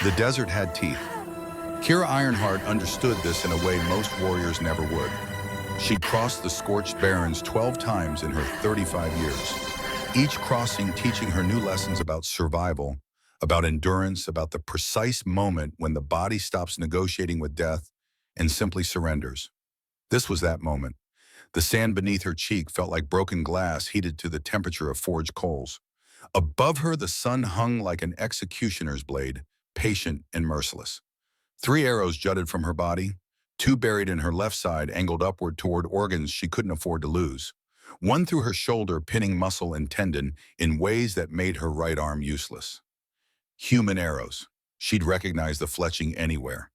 The desert had teeth. Kira Ironheart understood this in a way most warriors never would. She'd crossed the scorched barrens 12 times in her 35 years, each crossing teaching her new lessons about survival, about endurance, about the precise moment when the body stops negotiating with death and simply surrenders. This was that moment. The sand beneath her cheek felt like broken glass heated to the temperature of forged coals. Above her, the sun hung like an executioner's blade, patient and merciless. 3 arrows jutted from her body, 2 buried in her left side, angled upward toward organs she couldn't afford to lose. 1 through her shoulder, pinning muscle and tendon in ways that made her right arm useless. Human arrows. She'd recognize the fletching anywhere.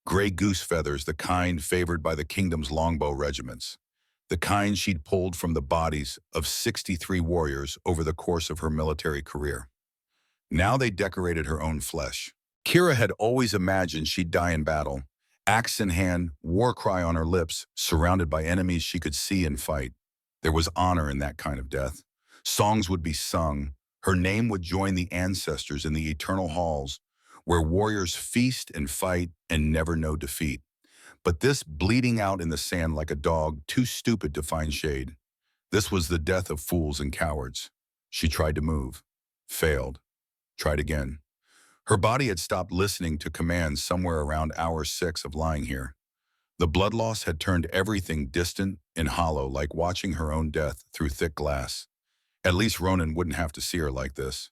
Gray goose feathers, the kind favored by the kingdom's longbow regiments. The kind she'd pulled from the bodies of 63 warriors over the course of her military career. Now they decorated her own flesh. Kira had always imagined she'd die in battle, axe in hand, war cry on her lips, surrounded by enemies she could see and fight. There was honor in that kind of death. Songs would be sung. Her name would join the ancestors in the eternal halls, where warriors feast and fight and never know defeat. But this bleeding out in the sand like a dog, too stupid to find shade. This was the death of fools and cowards. She tried to move, failed, tried again. Her body had stopped listening to commands somewhere around hour 6 of lying here. The blood loss had turned everything distant and hollow, like watching her own death through thick glass. At least Ronan wouldn't have to see her like this.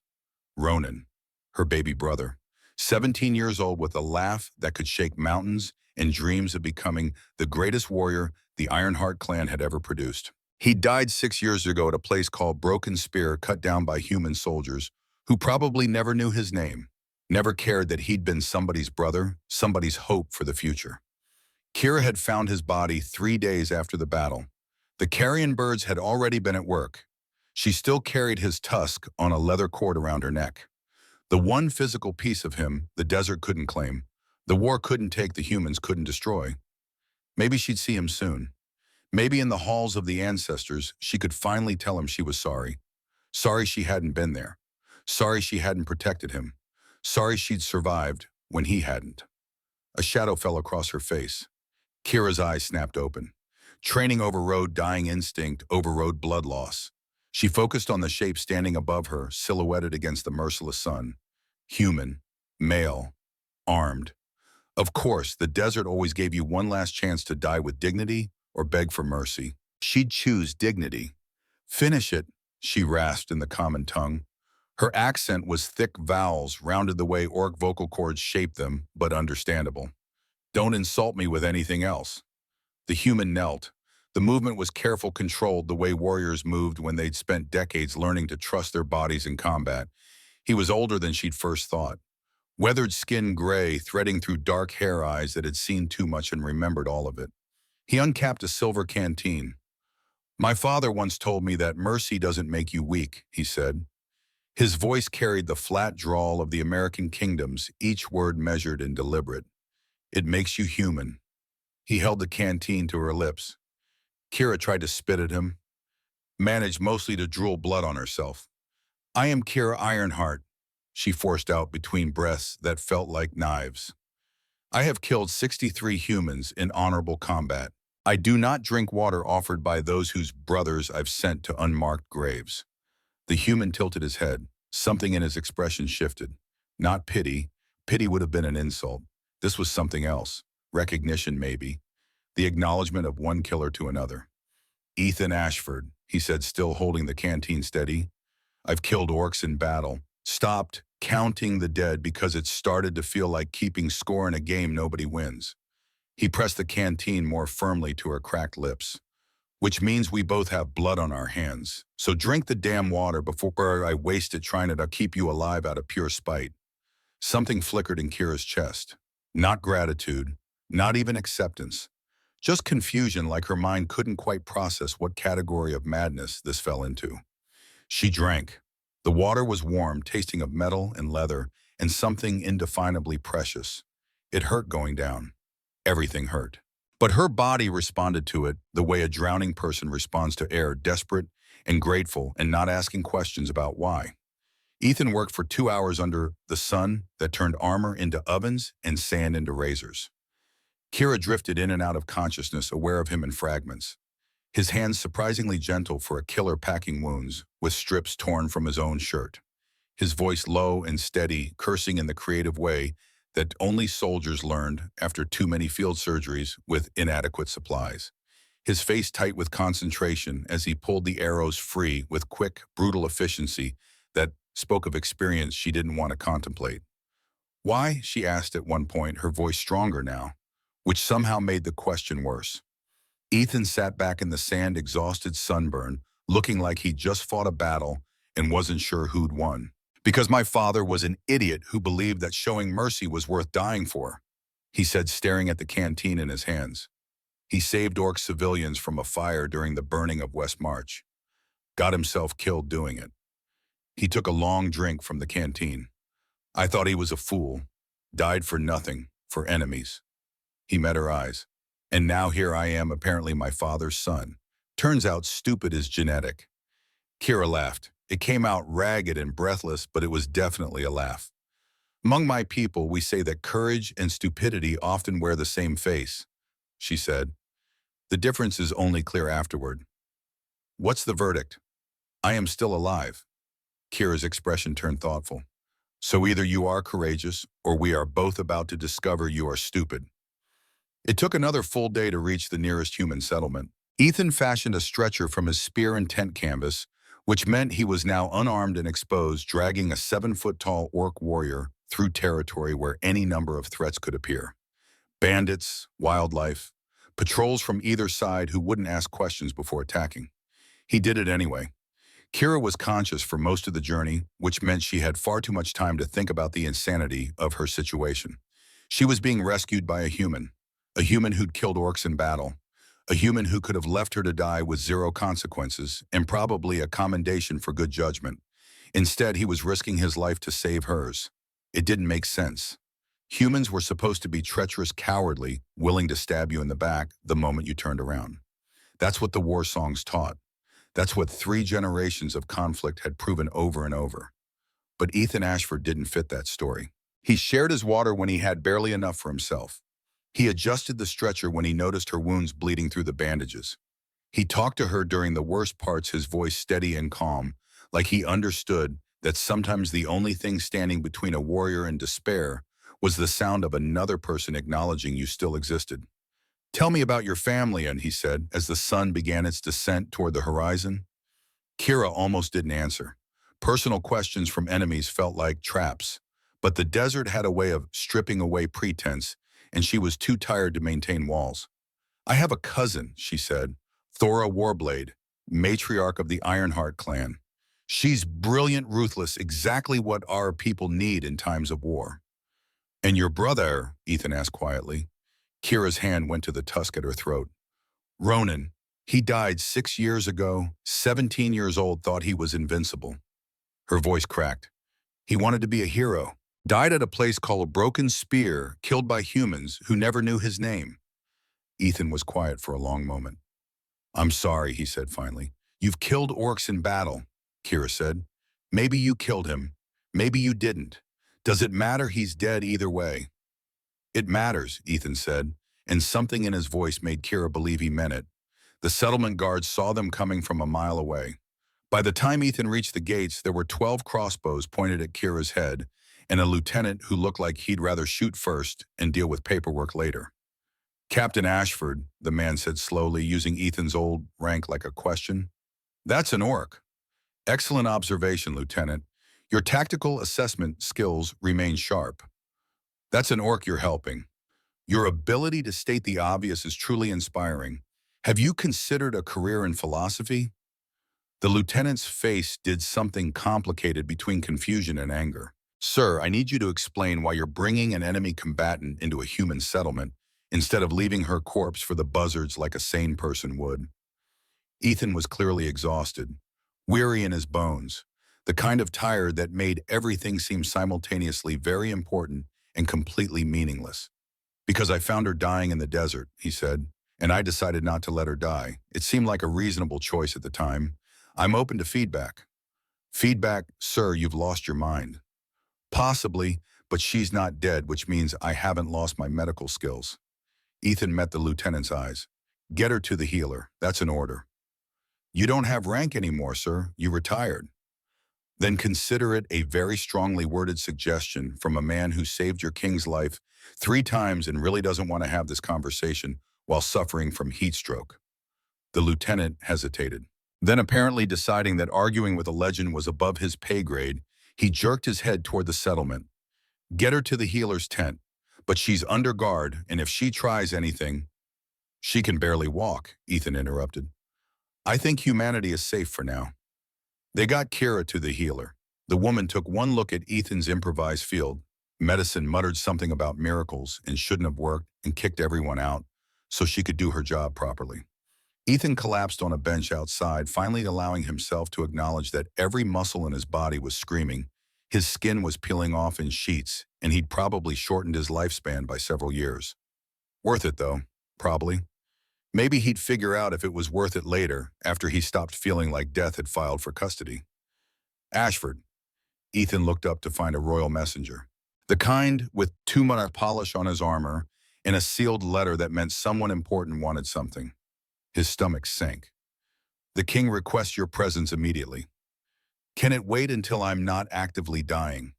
Ronan, her baby brother, 17 years old with a laugh that could shake mountains and dreams of becoming the greatest warrior the Ironheart clan had ever produced. He died 6 years ago at a place called Broken Spear, cut down by human soldiers who probably never knew his name. Never cared that he'd been somebody's brother, somebody's hope for the future. Kira had found his body 3 days after the battle. The carrion birds had already been at work. She still carried his tusk on a leather cord around her neck. The one physical piece of him the desert couldn't claim, the war couldn't take, the humans couldn't destroy. Maybe she'd see him soon. Maybe in the halls of the ancestors, she could finally tell him she was sorry. Sorry she hadn't been there. Sorry she hadn't protected him. Sorry she'd survived when he hadn't. A shadow fell across her face. Kira's eyes snapped open. Training overrode dying instinct, overrode blood loss. She focused on the shape standing above her, silhouetted against the merciless sun. Human, male, armed. Of course, the desert always gave you one last chance to die with dignity or beg for mercy. She'd choose dignity. Finish it, she rasped in the common tongue. Her accent was thick vowels, rounded the way orc vocal cords shaped them, but understandable. Don't insult me with anything else. The human knelt. The movement was careful, controlled, the way warriors moved when they'd spent decades learning to trust their bodies in combat. He was older than she'd first thought. Weathered skin gray, threading through dark hair eyes that had seen too much and remembered all of it. He uncapped a silver canteen. My father once told me that mercy doesn't make you weak, he said. His voice carried the flat drawl of the American kingdoms, each word measured and deliberate. It makes you human. He held the canteen to her lips. Kira tried to spit at him, managed mostly to drool blood on herself. I am Kira Ironheart, she forced out between breaths that felt like knives. I have killed 63 humans in honorable combat. I do not drink water offered by those whose brothers I've sent to unmarked graves. The human tilted his head. Something in his expression shifted. Not pity. Pity would have been an insult. This was something else. Recognition, maybe. The acknowledgement of one killer to another. Ethan Ashford, he said, still holding the canteen steady. I've killed orcs in battle. Stopped counting the dead because it started to feel like keeping score in a game nobody wins. He pressed the canteen more firmly to her cracked lips. Which means we both have blood on our hands. So drink the damn water before I waste it trying to keep you alive out of pure spite. Something flickered in Kira's chest. Not gratitude, not even acceptance. Just confusion, like her mind couldn't quite process what category of madness this fell into. She drank. The water was warm, tasting of metal and leather, and something indefinably precious. It hurt going down. Everything hurt. But her body responded to it the way a drowning person responds to air, desperate and grateful and not asking questions about why. Ethan worked for 2 hours under the sun that turned armor into ovens and sand into razors. Kira drifted in and out of consciousness, aware of him in fragments. His hands surprisingly gentle for a killer packing wounds, with strips torn from his own shirt. His voice low and steady, cursing in the creative way that only soldiers learned after too many field surgeries with inadequate supplies. His face tight with concentration as he pulled the arrows free with quick, brutal efficiency that spoke of experience she didn't want to contemplate. Why? She asked at one point, her voice stronger now, which somehow made the question worse. Ethan sat back in the sand, exhausted, sunburned, looking like he'd just fought a battle and wasn't sure who'd won. Because my father was an idiot who believed that showing mercy was worth dying for, he said, staring at the canteen in his hands. He saved Orc civilians from a fire during the burning of West March. Got himself killed doing it. He took a long drink from the canteen. I thought he was a fool. Died for nothing, for enemies. He met her eyes. And now here I am, apparently my father's son. Turns out stupid is genetic. Kira laughed. It came out ragged and breathless, but it was definitely a laugh. Among my people, we say that courage and stupidity often wear the same face, she said. The difference is only clear afterward. What's the verdict? I am still alive. Kira's expression turned thoughtful. So either you are courageous, or we are both about to discover you are stupid. It took another full day to reach the nearest human settlement. Ethan fashioned a stretcher from his spear and tent canvas, which meant he was now unarmed and exposed, dragging a 7-foot-tall orc warrior through territory where any number of threats could appear. Bandits, wildlife, patrols from either side who wouldn't ask questions before attacking. He did it anyway. Kira was conscious for most of the journey, which meant she had far too much time to think about the insanity of her situation. She was being rescued by a human who'd killed orcs in battle, a human who could have left her to die with zero consequences and probably a commendation for good judgment. Instead, he was risking his life to save hers. It didn't make sense. Humans were supposed to be treacherous, cowardly, willing to stab you in the back the moment you turned around. That's what the war songs taught. That's what 3 generations of conflict had proven over and over. But Ethan Ashford didn't fit that story. He shared his water when he had barely enough for himself. He adjusted the stretcher when he noticed her wounds bleeding through the bandages. He talked to her during the worst parts, his voice steady and calm, like he understood that sometimes the only thing standing between a warrior and despair was the sound of another person acknowledging you still existed. Tell me about your family, and he said, as the sun began its descent toward the horizon. Kira almost didn't answer. Personal questions from enemies felt like traps, but the desert had a way of stripping away pretense, and she was too tired to maintain walls. I have a cousin, she said, Thora Warblade, matriarch of the Ironheart clan. She's brilliant, ruthless, exactly what our people need in times of war. And your brother, Ethan asked quietly. Kira's hand went to the tusk at her throat. Ronan, he died 6 years ago, 17 years old, thought he was invincible. Her voice cracked. He wanted to be a hero. Died at a place called Broken Spear, killed by humans who never knew his name. Ethan was quiet for a long moment. I'm sorry, he said finally. You've killed orcs in battle, Kira said. Maybe you killed him. Maybe you didn't. Does it matter? He's dead either way. It matters, Ethan said, and something in his voice made Kira believe he meant it. The settlement guards saw them coming from a mile away. By the time Ethan reached the gates, there were 12 crossbows pointed at Kira's head, and a lieutenant who looked like he'd rather shoot first and deal with paperwork later. Captain Ashford, the man said slowly, using Ethan's old rank like a question. That's an orc. Excellent observation, Lieutenant. Your tactical assessment skills remain sharp. That's an orc you're helping. Your ability to state the obvious is truly inspiring. Have you considered a career in philosophy? The lieutenant's face did something complicated between confusion and anger. Sir, I need you to explain why you're bringing an enemy combatant into a human settlement instead of leaving her corpse for the buzzards like a sane person would. Ethan was clearly exhausted, weary in his bones, the kind of tired that made everything seem simultaneously very important and completely meaningless. Because I found her dying in the desert, he said, and I decided not to let her die. It seemed like a reasonable choice at the time. I'm open to feedback. Feedback, sir, you've lost your mind. Possibly, but she's not dead, which means I haven't lost my medical skills. Ethan met the lieutenant's eyes. Get her to the healer. That's an order. You don't have rank anymore, sir. You retired. Then consider it a very strongly worded suggestion from a man who saved your king's life 3 times and really doesn't want to have this conversation while suffering from heat stroke. The lieutenant hesitated. Then, apparently deciding that arguing with a legend was above his pay grade, he jerked his head toward the settlement. Get her to the healer's tent, but she's under guard, and if she tries anything— She can barely walk, Ethan interrupted. I think humanity is safe for now. They got Kira to the healer. The woman took one look at Ethan's improvised field medicine, muttered something about miracles and shouldn't have worked, and kicked everyone out so she could do her job properly. Ethan collapsed on a bench outside, finally allowing himself to acknowledge that every muscle in his body was screaming. His skin was peeling off in sheets, and he'd probably shortened his lifespan by several years. Worth it, though, probably. Maybe he'd figure out if it was worth it later, after he stopped feeling like death had filed for custody. Ashford. Ethan looked up to find a royal messenger. The kind with too much polish on his armor and a sealed letter that meant someone important wanted something. His stomach sank. The king requests your presence immediately. Can it wait until I'm not actively dying?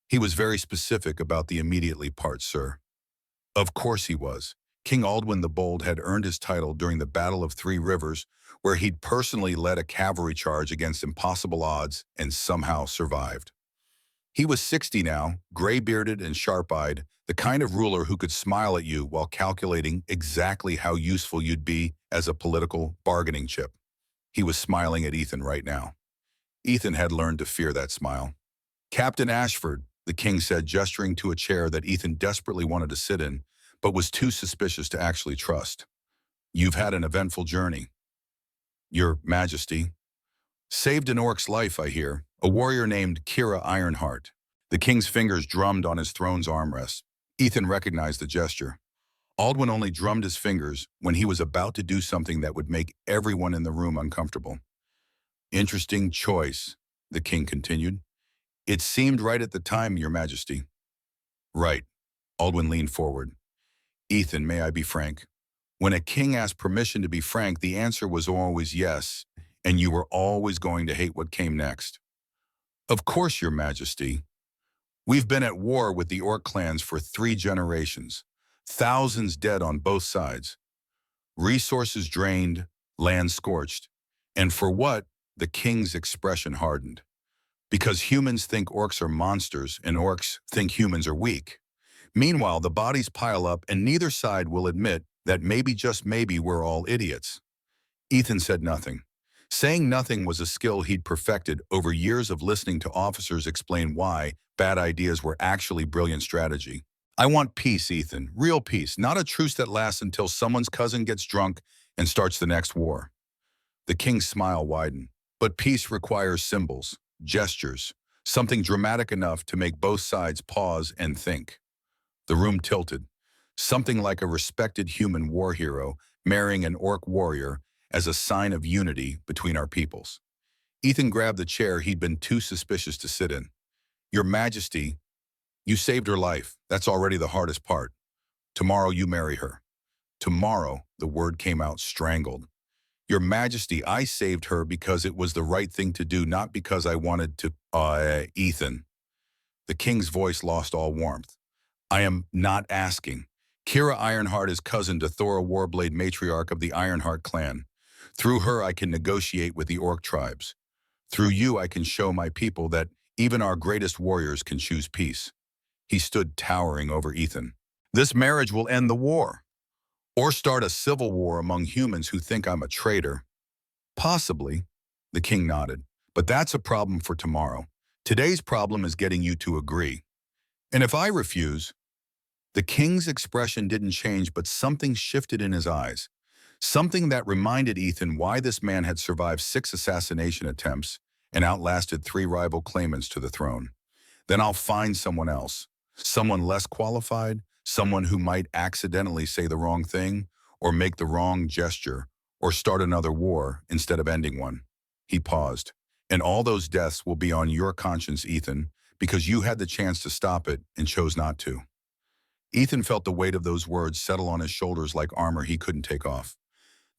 He was very specific about the immediately part, sir. Of course he was. King Aldwin the Bold had earned his title during the Battle of Three Rivers, where he'd personally led a cavalry charge against impossible odds and somehow survived. He was 60 now, gray-bearded and sharp-eyed, the kind of ruler who could smile at you while calculating exactly how useful you'd be as a political bargaining chip. He was smiling at Ethan right now. Ethan had learned to fear that smile. Captain Ashford, the king said, gesturing to a chair that Ethan desperately wanted to sit in, but was too suspicious to actually trust. You've had an eventful journey. Your Majesty. Saved an orc's life, I hear. A warrior named Kira Ironheart. The king's fingers drummed on his throne's armrest. Ethan recognized the gesture. Aldwin only drummed his fingers when he was about to do something that would make everyone in the room uncomfortable. Interesting choice, the king continued. It seemed right at the time, Your Majesty. Right. Aldwin leaned forward. Ethan, may I be frank? When a king asked permission to be frank, the answer was always yes, and you were always going to hate what came next. Of course, Your Majesty. We've been at war with the orc clans for 3 generations. Thousands dead on both sides. Resources drained, land scorched. And for what? The king's expression hardened. Because humans think orcs are monsters and orcs think humans are weak. Meanwhile, the bodies pile up and neither side will admit that maybe, just maybe, we're all idiots. Ethan said nothing. Saying nothing was a skill he'd perfected over years of listening to officers explain why bad ideas were actually brilliant strategy. I want peace, Ethan, real peace, not a truce that lasts until someone's cousin gets drunk and starts the next war. The king's smile widened. But peace requires symbols, gestures, something dramatic enough to make both sides pause and think. The room tilted. Something like a respected human war hero marrying an orc warrior as a sign of unity between our peoples. Ethan grabbed the chair he'd been too suspicious to sit in. Your Majesty, you saved her life. That's already the hardest part. Tomorrow you marry her. Tomorrow, the word came out strangled. Your Majesty, I saved her because it was the right thing to do, not because I wanted to— Ethan. The king's voice lost all warmth. I am not asking. Kira Ironheart is cousin to Thora Warblade, matriarch of the Ironheart clan. Through her, I can negotiate with the orc tribes. Through you, I can show my people that even our greatest warriors can choose peace. He stood towering over Ethan. This marriage will end the war. Or start a civil war among humans who think I'm a traitor. Possibly, the king nodded. But that's a problem for tomorrow. Today's problem is getting you to agree. And if I refuse— The king's expression didn't change, but something shifted in his eyes. Something that reminded Ethan why this man had survived 6 assassination attempts and outlasted 3 rival claimants to the throne. Then I'll find someone else. Someone less qualified, someone who might accidentally say the wrong thing, or make the wrong gesture, or start another war instead of ending one. He paused. And all those deaths will be on your conscience, Ethan, because you had the chance to stop it and chose not to. Ethan felt the weight of those words settle on his shoulders like armor he couldn't take off.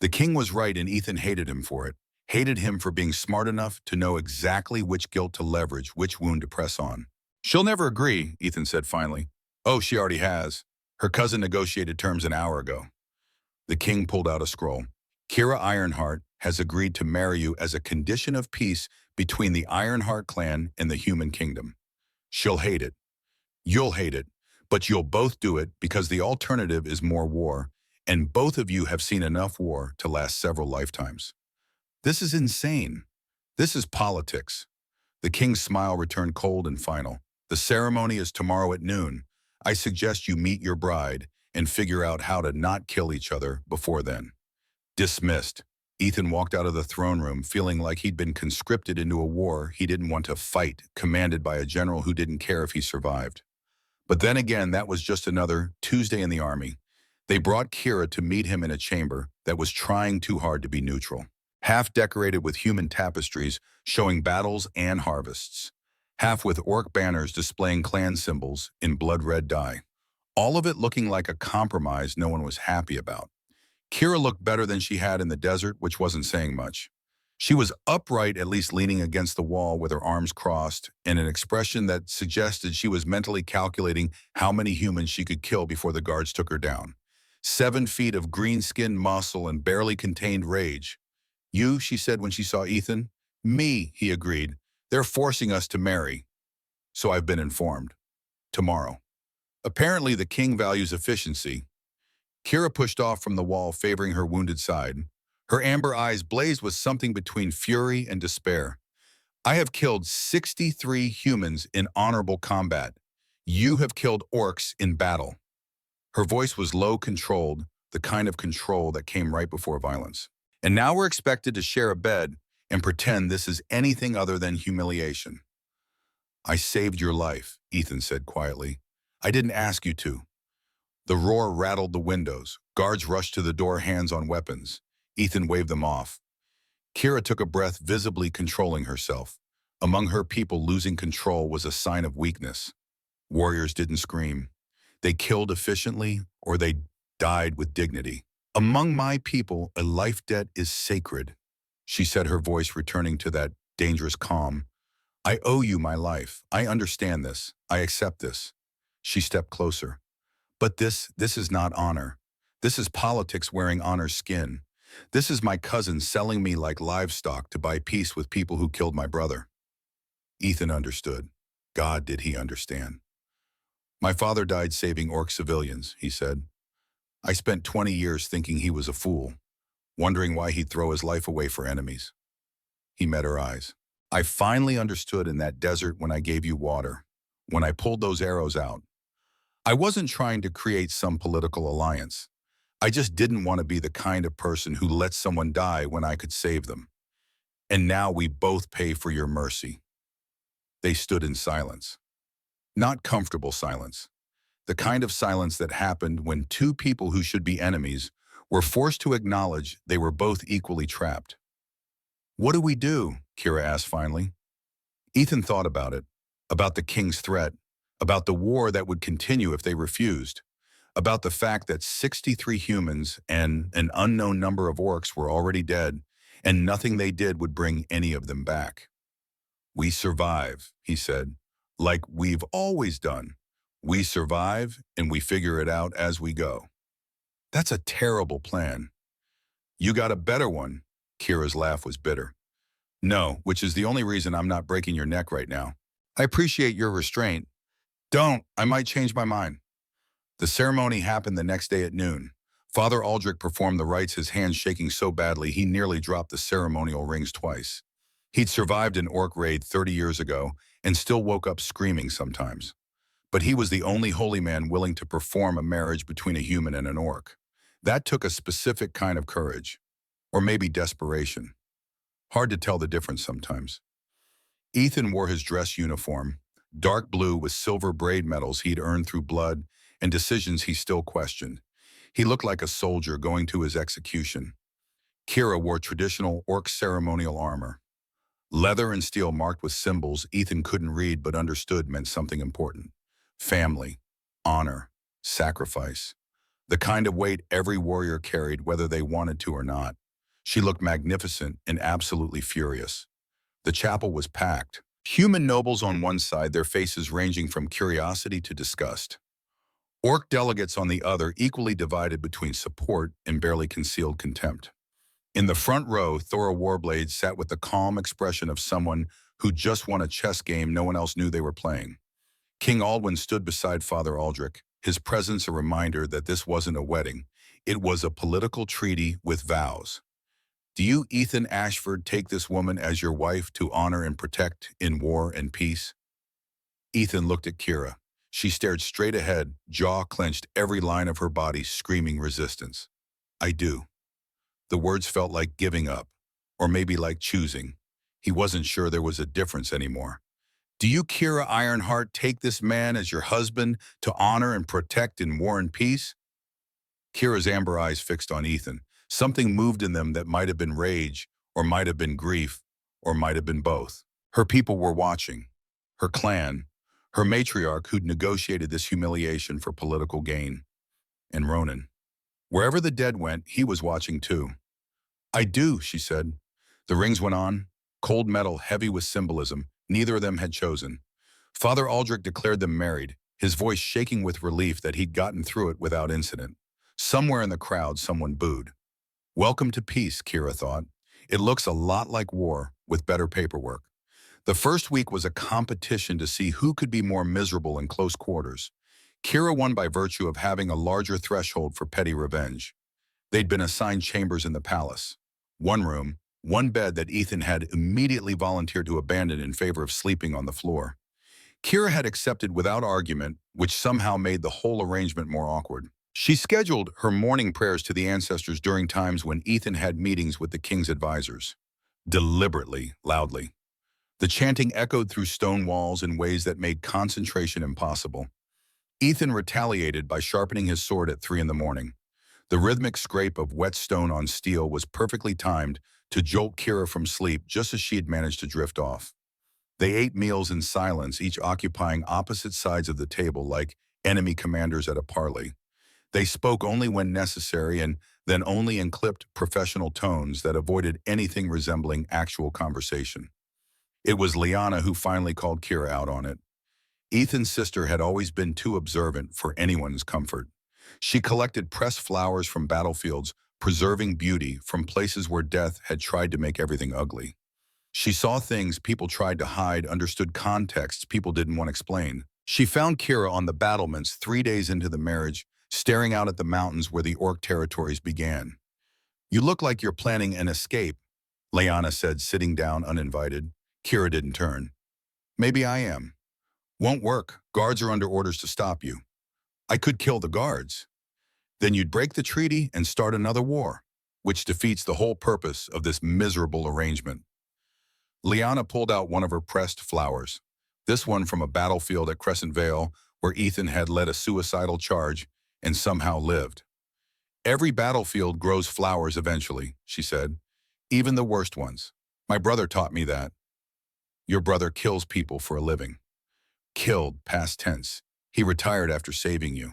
The king was right, and Ethan hated him for it. Hated him for being smart enough to know exactly which guilt to leverage, which wound to press on. She'll never agree, Ethan said finally. Oh, she already has. Her cousin negotiated terms an hour ago. The king pulled out a scroll. Kira Ironheart has agreed to marry you as a condition of peace between the Ironheart clan and the human kingdom. She'll hate it. You'll hate it, but you'll both do it because the alternative is more war, and both of you have seen enough war to last several lifetimes. This is insane. This is politics. The king's smile returned cold and final. The ceremony is tomorrow at noon. I suggest you meet your bride and figure out how to not kill each other before then. Dismissed. Ethan walked out of the throne room feeling like he'd been conscripted into a war he didn't want to fight, commanded by a general who didn't care if he survived. But then again, that was just another Tuesday in the army. They brought Kira to meet him in a chamber that was trying too hard to be neutral, half decorated with human tapestries showing battles and harvests, half with orc banners displaying clan symbols in blood-red dye. All of it looking like a compromise no one was happy about. Kira looked better than she had in the desert, which wasn't saying much. She was upright, at least leaning against the wall with her arms crossed, and an expression that suggested she was mentally calculating how many humans she could kill before the guards took her down. 7 feet of green-skinned muscle and barely contained rage. You, she said when she saw Ethan. Me, he agreed. They're forcing us to marry. So I've been informed. Tomorrow. Apparently the king values efficiency. Kira pushed off from the wall, favoring her wounded side. Her amber eyes blazed with something between fury and despair. I have killed 63 humans in honorable combat. You have killed orcs in battle. Her voice was low, controlled, the kind of control that came right before violence. And now we're expected to share a bed and pretend this is anything other than humiliation. I saved your life, Ethan said quietly. I didn't ask you to. The roar rattled the windows. Guards rushed to the door, hands on weapons. Ethan waved them off. Kira took a breath, visibly controlling herself. Among her people, losing control was a sign of weakness. Warriors didn't scream. They killed efficiently, or they died with dignity. Among my people, a life debt is sacred, she said, her voice returning to that dangerous calm. I owe you my life. I understand this. I accept this. She stepped closer. But this is not honor. This is politics wearing honor's skin. This is my cousin selling me like livestock to buy peace with people who killed my brother. Ethan understood. God, did he understand. My father died saving orc civilians, he said. I spent 20 years thinking he was a fool, wondering why he'd throw his life away for enemies. He met her eyes. I finally understood in that desert when I gave you water, when I pulled those arrows out. I wasn't trying to create some political alliance. I just didn't want to be the kind of person who lets someone die when I could save them. And now we both pay for your mercy. They stood in silence. Not comfortable silence. The kind of silence that happened when two people who should be enemies were forced to acknowledge they were both equally trapped. What do we do? Kira asked finally. Ethan thought about the king's threat, about the war that would continue if they refused, about the fact that 63 humans and an unknown number of orcs were already dead, and nothing they did would bring any of them back. We survive, he said, like we've always done. We survive and we figure it out as we go. That's a terrible plan. You got a better one. Kira's laugh was bitter. No, which is the only reason I'm not breaking your neck right now. I appreciate your restraint. Don't, I might change my mind. The ceremony happened the next day at noon. Father Aldrich performed the rites, his hands shaking so badly he nearly dropped the ceremonial rings twice. He'd survived an orc raid 30 years ago and still woke up screaming sometimes. But he was the only holy man willing to perform a marriage between a human and an orc. That took a specific kind of courage, or maybe desperation. Hard to tell the difference sometimes. Ethan wore his dress uniform, dark blue with silver braid medals he'd earned through blood and decisions he still questioned. He looked like a soldier going to his execution. Kira wore traditional orc ceremonial armor. Leather and steel marked with symbols Ethan couldn't read but understood meant something important. Family, honor, sacrifice. The kind of weight every warrior carried whether they wanted to or not. She looked magnificent and absolutely furious. The chapel was packed. Human nobles on one side, their faces ranging from curiosity to disgust. Orc delegates on the other, equally divided between support and barely concealed contempt. In the front row, Thora Warblade sat with the calm expression of someone who just won a chess game no one else knew they were playing. King Alwyn stood beside Father Aldrich, his presence a reminder that this wasn't a wedding. It was a political treaty with vows. Do you, Ethan Ashford, take this woman as your wife to honor and protect in war and peace? Ethan looked at Kira. She stared straight ahead, jaw clenched, every line of her body screaming resistance. I do. The words felt like giving up, or maybe like choosing. He wasn't sure there was a difference anymore. Do you, Kira Ironheart, take this man as your husband to honor and protect in war and peace? Kira's amber eyes fixed on Ethan. Something moved in them that might have been rage, or might have been grief, or might have been both. Her people were watching. Her clan, her matriarch who'd negotiated this humiliation for political gain. And Ronan. Wherever the dead went, he was watching too. I do, she said. The rings went on, cold metal heavy with symbolism. Neither of them had chosen. Father Aldrich declared them married, his voice shaking with relief that he'd gotten through it without incident. Somewhere in the crowd, someone booed. Welcome to peace, Kira thought. It looks a lot like war, with better paperwork. The first week was a competition to see who could be more miserable in close quarters. Kira won by virtue of having a larger threshold for petty revenge. They'd been assigned chambers in the palace. One room, one bed that Ethan had immediately volunteered to abandon in favor of sleeping on the floor. Kira had accepted without argument, which somehow made the whole arrangement more awkward. She scheduled her morning prayers to the ancestors during times when Ethan had meetings with the king's advisors. Deliberately, loudly. The chanting echoed through stone walls in ways that made concentration impossible. Ethan retaliated by sharpening his sword at 3 in the morning. The rhythmic scrape of wet stone on steel was perfectly timed to jolt Kira from sleep just as she had managed to drift off. They ate meals in silence, each occupying opposite sides of the table like enemy commanders at a parley. They spoke only when necessary and then only in clipped professional tones that avoided anything resembling actual conversation. It was Liana who finally called Kira out on it. Ethan's sister had always been too observant for anyone's comfort. She collected pressed flowers from battlefields, preserving beauty from places where death had tried to make everything ugly. She saw things people tried to hide, understood contexts people didn't want explained. She found Kira on the battlements 3 days into the marriage, staring out at the mountains where the orc territories began. You look like you're planning an escape, Liana said, sitting down uninvited. Kira didn't turn. Maybe I am. Won't work. Guards are under orders to stop you. I could kill the guards. Then you'd break the treaty and start another war, which defeats the whole purpose of this miserable arrangement. Liana pulled out one of her pressed flowers, this one from a battlefield at Crescent Vale where Ethan had led a suicidal charge and somehow lived. Every battlefield grows flowers eventually, she said, even the worst ones. My brother taught me that. Your brother kills people for a living. Killed, past tense. He retired after saving you.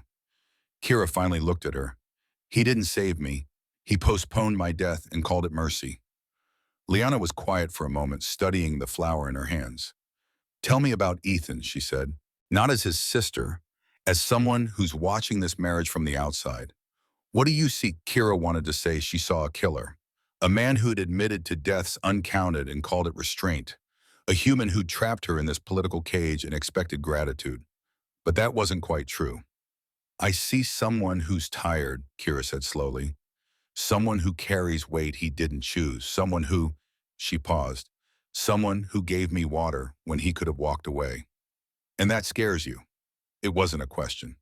Kira finally looked at her. He didn't save me. He postponed my death and called it mercy. Liana was quiet for a moment, studying the flower in her hands. Tell me about Ethan, she said. Not as his sister, as someone who's watching this marriage from the outside. What do you see? Kira wanted to say she saw a killer. A man who'd admitted to deaths uncounted and called it restraint. A human who'd trapped her in this political cage and expected gratitude. But that wasn't quite true. I see someone who's tired, Kira said slowly. Someone who carries weight he didn't choose. Someone who, she paused, someone who gave me water when he could have walked away. And that scares you. It wasn't a question.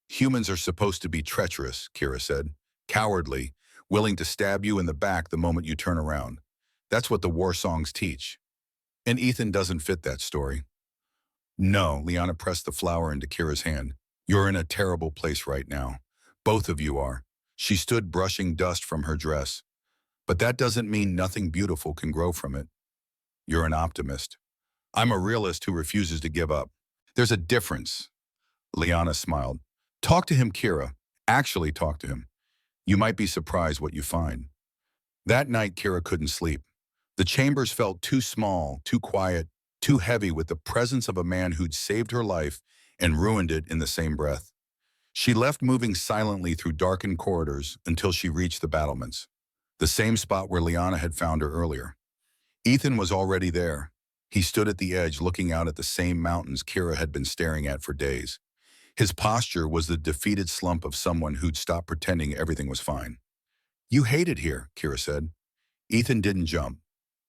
Humans are supposed to be treacherous, Kira said. Cowardly, willing to stab you in the back the moment you turn around. That's what the war songs teach. And Ethan doesn't fit that story. No, Liana pressed the flower into Kira's hand. You're in a terrible place right now. Both of you are. She stood brushing dust from her dress. But that doesn't mean nothing beautiful can grow from it. You're an optimist. I'm a realist who refuses to give up. There's a difference. Liana smiled. Talk to him, Kira. Actually talk to him. You might be surprised what you find. That night, Kira couldn't sleep. The chambers felt too small, too quiet, too heavy with the presence of a man who'd saved her life and ruined it in the same breath. She left moving silently through darkened corridors until she reached the battlements, the same spot where Liana had found her earlier. Ethan was already there. He stood at the edge looking out at the same mountains Kira had been staring at for days. His posture was the defeated slump of someone who'd stopped pretending everything was fine. You hate it here, Kira said. Ethan didn't jump,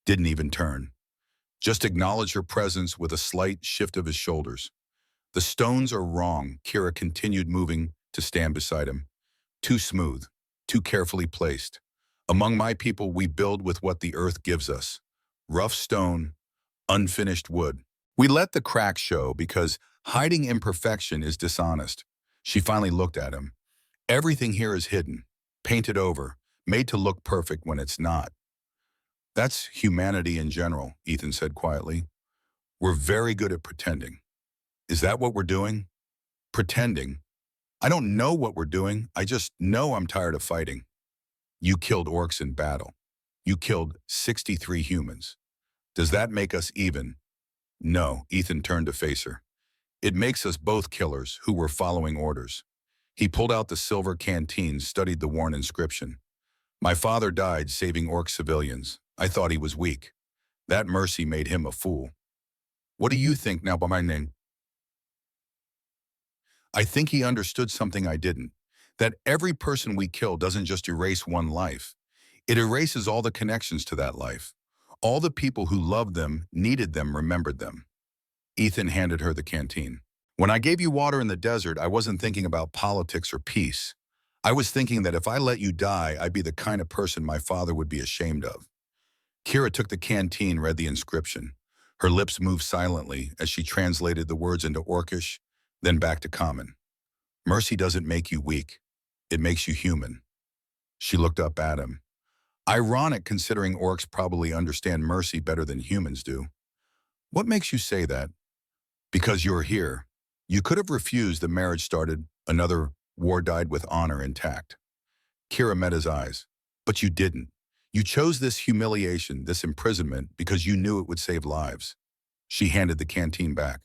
didn't even turn. Just acknowledged her presence with a slight shift of his shoulders. The stones are wrong, Kira continued moving to stand beside him. Too smooth, too carefully placed. Among my people, we build with what the earth gives us. Rough stone, unfinished wood. We let the cracks show because hiding imperfection is dishonest. She finally looked at him. Everything here is hidden, painted over, made to look perfect when it's not. That's humanity in general, Ethan said quietly. We're very good at pretending. Is that what we're doing? Pretending. I don't know what we're doing. I just know I'm tired of fighting. You killed orcs in battle. You killed 63 humans. Does that make us even? No, Ethan turned to face her. It makes us both killers who were following orders. He pulled out the silver canteen, studied the worn inscription. My father died saving orc civilians. I thought he was weak. That mercy made him a fool. What do you think now by my name? I think he understood something I didn't. That every person we kill doesn't just erase one life. It erases all the connections to that life. All the people who loved them, needed them, remembered them. Ethan handed her the canteen. When I gave you water in the desert, I wasn't thinking about politics or peace. I was thinking that if I let you die, I'd be the kind of person my father would be ashamed of. Kira took the canteen, read the inscription. Her lips moved silently as she translated the words into Orcish, then back to Common. Mercy doesn't make you weak. It makes you human. She looked up at him. Ironic considering orcs probably understand mercy better than humans do. What makes you say that? Because you're here. You could have refused the marriage started, another war died with honor intact. Kira met his eyes. But you didn't. You chose this humiliation, this imprisonment, because you knew it would save lives. She handed the canteen back.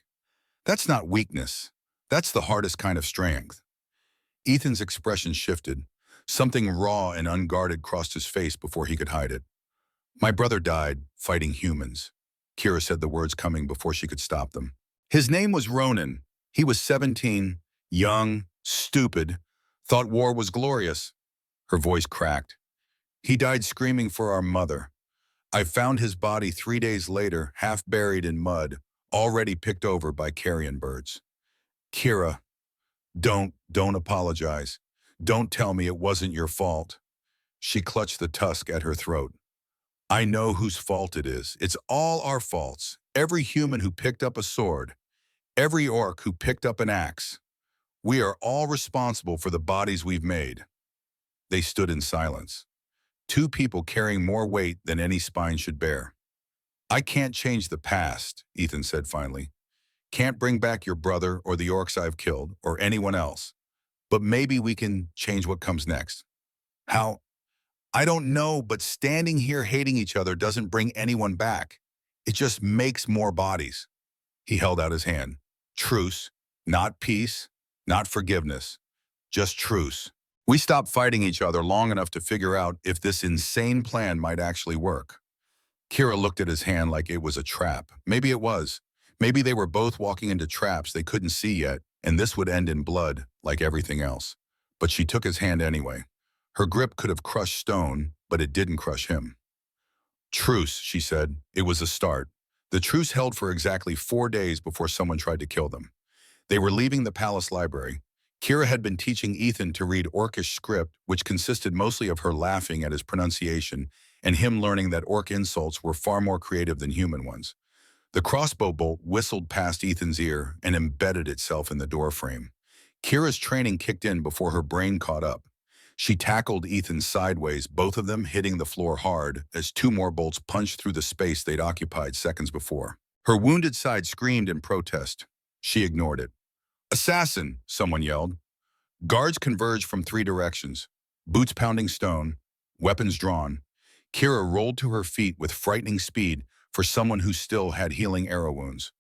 That's not weakness. That's the hardest kind of strength. Ethan's expression shifted. Something raw and unguarded crossed his face before he could hide it. My brother died fighting humans. Kira said the words coming before she could stop them. His name was Ronan. He was 17, young, stupid, thought war was glorious. Her voice cracked. He died screaming for our mother. I found his body 3 days later, half buried in mud, already picked over by carrion birds. Kira, don't apologize. Don't tell me it wasn't your fault. She clutched the tusk at her throat. I know whose fault it is. It's all our faults. Every human who picked up a sword, every orc who picked up an axe. We are all responsible for the bodies we've made. They stood in silence. Two people carrying more weight than any spine should bear. I can't change the past, Ethan said finally. Can't bring back your brother or the orcs I've killed or anyone else. But maybe we can change what comes next. How? I don't know, but standing here hating each other doesn't bring anyone back. It just makes more bodies. He held out his hand. Truce, not peace, not forgiveness, just truce. We stopped fighting each other long enough to figure out if this insane plan might actually work. Kira looked at his hand like it was a trap. Maybe it was. Maybe they were both walking into traps they couldn't see yet, and this would end in blood, like everything else. But she took his hand anyway. Her grip could have crushed stone, but it didn't crush him. Truce, she said. It was a start. The truce held for exactly 4 days before someone tried to kill them. They were leaving the palace library. Kira had been teaching Ethan to read Orcish script, which consisted mostly of her laughing at his pronunciation and him learning that orc insults were far more creative than human ones. The crossbow bolt whistled past Ethan's ear and embedded itself in the doorframe. Kira's training kicked in before her brain caught up. She tackled Ethan sideways, both of them hitting the floor hard as two more bolts punched through the space they'd occupied seconds before. Her wounded side screamed in protest. She ignored it. "Assassin!" someone yelled. Guards converged from three directions, boots pounding stone, weapons drawn. Kira rolled to her feet with frightening speed for someone who still had healing arrow wounds.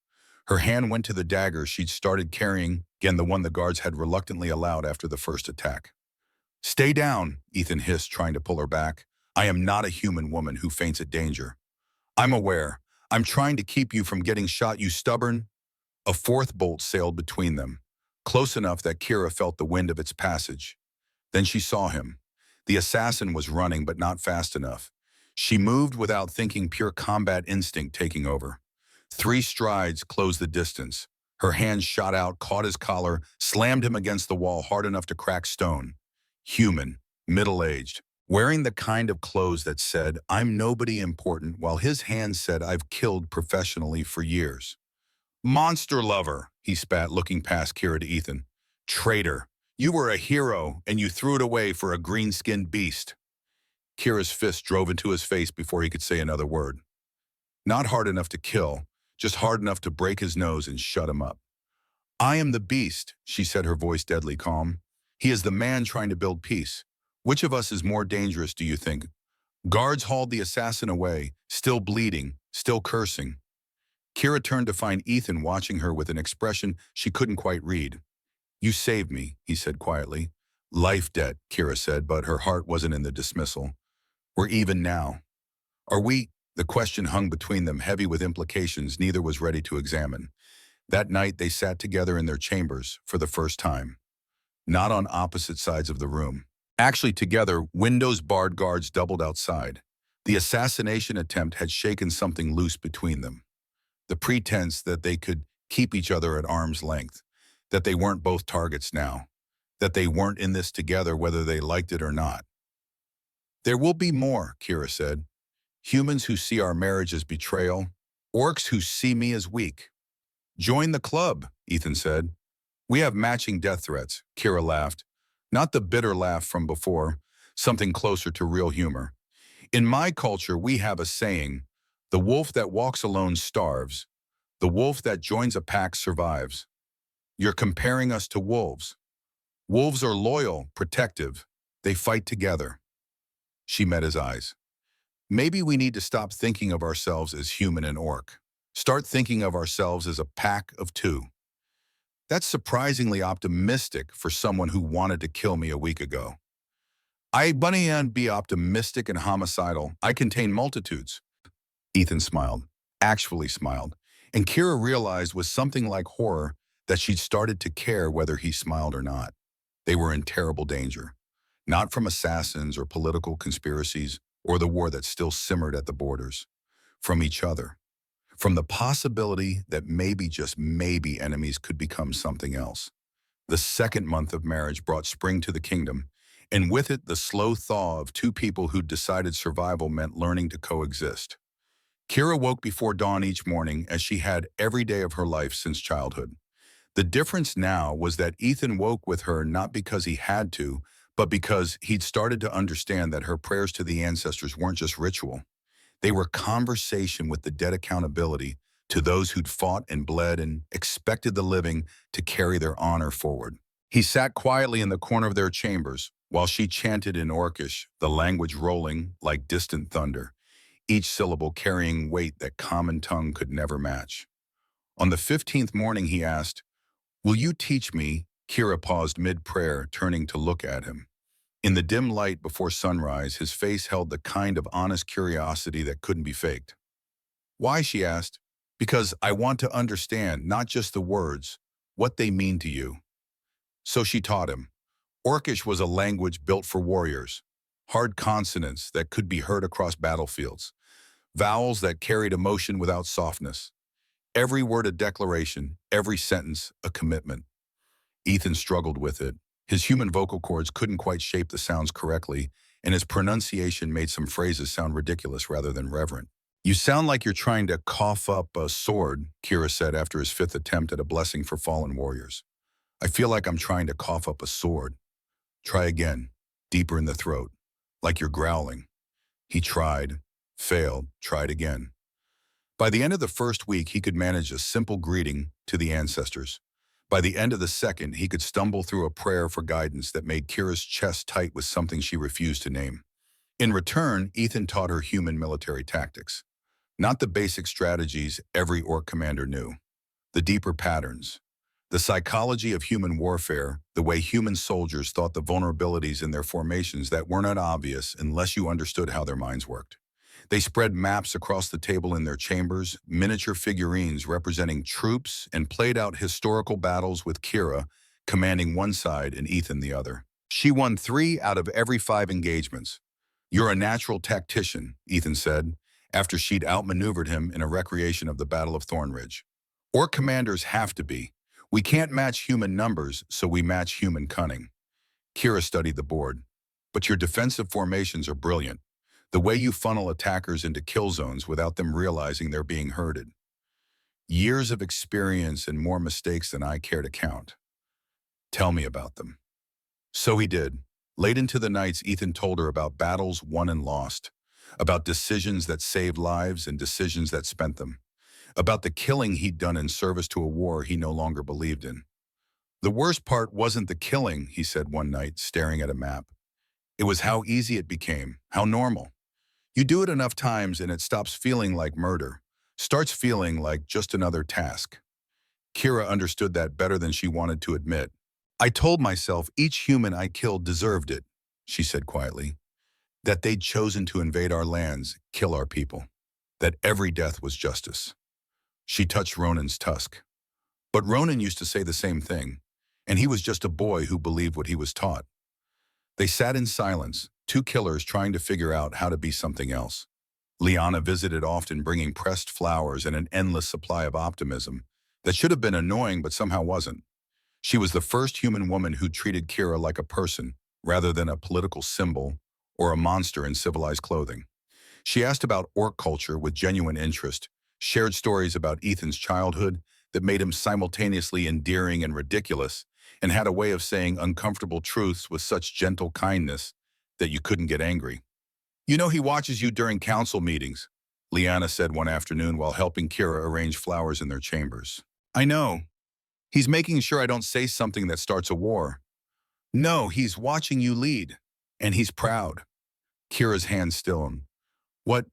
Her hand went to the dagger she'd started carrying, again the one the guards had reluctantly allowed after the first attack. "Stay down," Ethan hissed, trying to pull her back. "I am not a human woman who faints at danger." "I'm aware. I'm trying to keep you from getting shot, you stubborn." A fourth bolt sailed between them, close enough that Kira felt the wind of its passage. Then she saw him. The assassin was running, but not fast enough. She moved without thinking, pure combat instinct taking over. 3 strides closed the distance. Her hand shot out, caught his collar, slammed him against the wall hard enough to crack stone. Human, middle-aged, wearing the kind of clothes that said, "I'm nobody important," while his hand said, "I've killed professionally for years." "Monster lover," he spat, looking past Kira to Ethan. "Traitor. You were a hero, and you threw it away for a green-skinned beast." Kira's fist drove into his face before he could say another word. Not hard enough to kill, just hard enough to break his nose and shut him up. "I am the beast," she said, her voice deadly calm. "He is the man trying to build peace. Which of us is more dangerous, do you think?" Guards hauled the assassin away, still bleeding, still cursing. Kira turned to find Ethan watching her with an expression she couldn't quite read. "You saved me," he said quietly. "Life debt," Kira said, but her heart wasn't in the dismissal. "We're even now." "Are we?" The question hung between them, heavy with implications neither was ready to examine. That night they sat together in their chambers for the first time. Not on opposite sides of the room. Actually together, windows barred, guards doubled outside. The assassination attempt had shaken something loose between them. The pretense that they could keep each other at arm's length, that they weren't both targets now, that they weren't in this together whether they liked it or not. "There will be more," Kira said. "Humans who see our marriage as betrayal, orcs who see me as weak." "Join the club," Ethan said. "We have matching death threats," Kira laughed. Not the bitter laugh from before, something closer to real humor. "In my culture, we have a saying, 'The wolf that walks alone starves. The wolf that joins a pack survives.' You're comparing us to wolves. Wolves are loyal, protective. They fight together." She met his eyes. "Maybe we need to stop thinking of ourselves as human and orc. Start thinking of ourselves as a pack of two." "That's surprisingly optimistic for someone who wanted to kill me a week ago." "I bunny and be optimistic and homicidal. I contain multitudes." Ethan smiled, actually smiled, and Kira realized with something like horror that she'd started to care whether he smiled or not. They were in terrible danger. Not from assassins or political conspiracies or the war that still simmered at the borders. From each other. From the possibility that maybe, just maybe, enemies could become something else. The second month of marriage brought spring to the kingdom, and with it the slow thaw of two people who'd decided survival meant learning to coexist. Kira woke before dawn each morning as she had every day of her life since childhood. The difference now was that Ethan woke with her not because he had to, but because he'd started to understand that her prayers to the ancestors weren't just ritual. They were conversation with the dead accountability to those who'd fought and bled and expected the living to carry their honor forward. He sat quietly in the corner of their chambers while she chanted in Orcish, the language rolling like distant thunder, each syllable carrying weight that common tongue could never match. On the 15th morning he asked, "Will you teach me?" Kira paused mid-prayer, turning to look at him. In the dim light before sunrise, his face held the kind of honest curiosity that couldn't be faked. "Why?" she asked. "Because I want to understand, not just the words, what they mean to you." So she taught him. Orcish was a language built for warriors. Hard consonants that could be heard across battlefields. Vowels that carried emotion without softness. Every word a declaration, every sentence a commitment. Ethan struggled with it. His human vocal cords couldn't quite shape the sounds correctly, and his pronunciation made some phrases sound ridiculous rather than reverent. "You sound like you're trying to cough up a sword," Kira said after his 5th attempt at a blessing for fallen warriors. "I feel like I'm trying to cough up a sword." "Try again." deeper in the throat, like you're growling. He tried, failed, tried again. By the end of the first week, he could manage a simple greeting to the ancestors. By the end of the second, he could stumble through a prayer for guidance that made Kira's chest tight with something she refused to name. In return, Ethan taught her human military tactics. Not the basic strategies every orc commander knew. The deeper patterns. The psychology of human warfare, the way human soldiers thought the vulnerabilities in their formations that were not obvious unless you understood how their minds worked. They spread maps across the table in their chambers, miniature figurines representing troops, and played out historical battles with Kira commanding one side and Ethan the other. She won 3 out of every 5 engagements. "You're a natural tactician," Ethan said, after she'd outmaneuvered him in a recreation of the Battle of Thornridge. "Orc commanders have to be. We can't match human numbers, so we match human cunning." Kira studied the board. "But your defensive formations are brilliant. The way you funnel attackers into kill zones without them realizing they're being herded. Years of experience and more mistakes than I care to count. Tell me about them." So he did. Late into the nights, Ethan told her about battles won and lost, about decisions that saved lives and decisions that spent them, about the killing he'd done in service to a war he no longer believed in. "The worst part wasn't the killing," he said one night, staring at a map. "It was how easy it became, how normal. You do it enough times and it stops feeling like murder, starts feeling like just another task." Kira understood that better than she wanted to admit. "I told myself each human I killed deserved it," she said quietly. "That they'd chosen to invade our lands, kill our people. That every death was justice." She touched Ronan's tusk. But Ronan used to say the same thing, and he was just a boy who believed what he was taught. They sat in silence, 2 killers trying to figure out how to be something else. Liana visited often, bringing pressed flowers and an endless supply of optimism that should have been annoying but somehow wasn't. She was the first human woman who treated Kira like a person rather than a political symbol or a monster in civilized clothing. She asked about orc culture with genuine interest, shared stories about Ethan's childhood that made him simultaneously endearing and ridiculous, and had a way of saying uncomfortable truths with such gentle kindness that you couldn't get angry. "You know he watches you during council meetings," Liana said one afternoon while helping Kira arrange flowers in their chambers. "I know. He's making sure I don't say something that starts a war." "No, he's watching you lead. And he's proud." Kira's hands stilled. "What?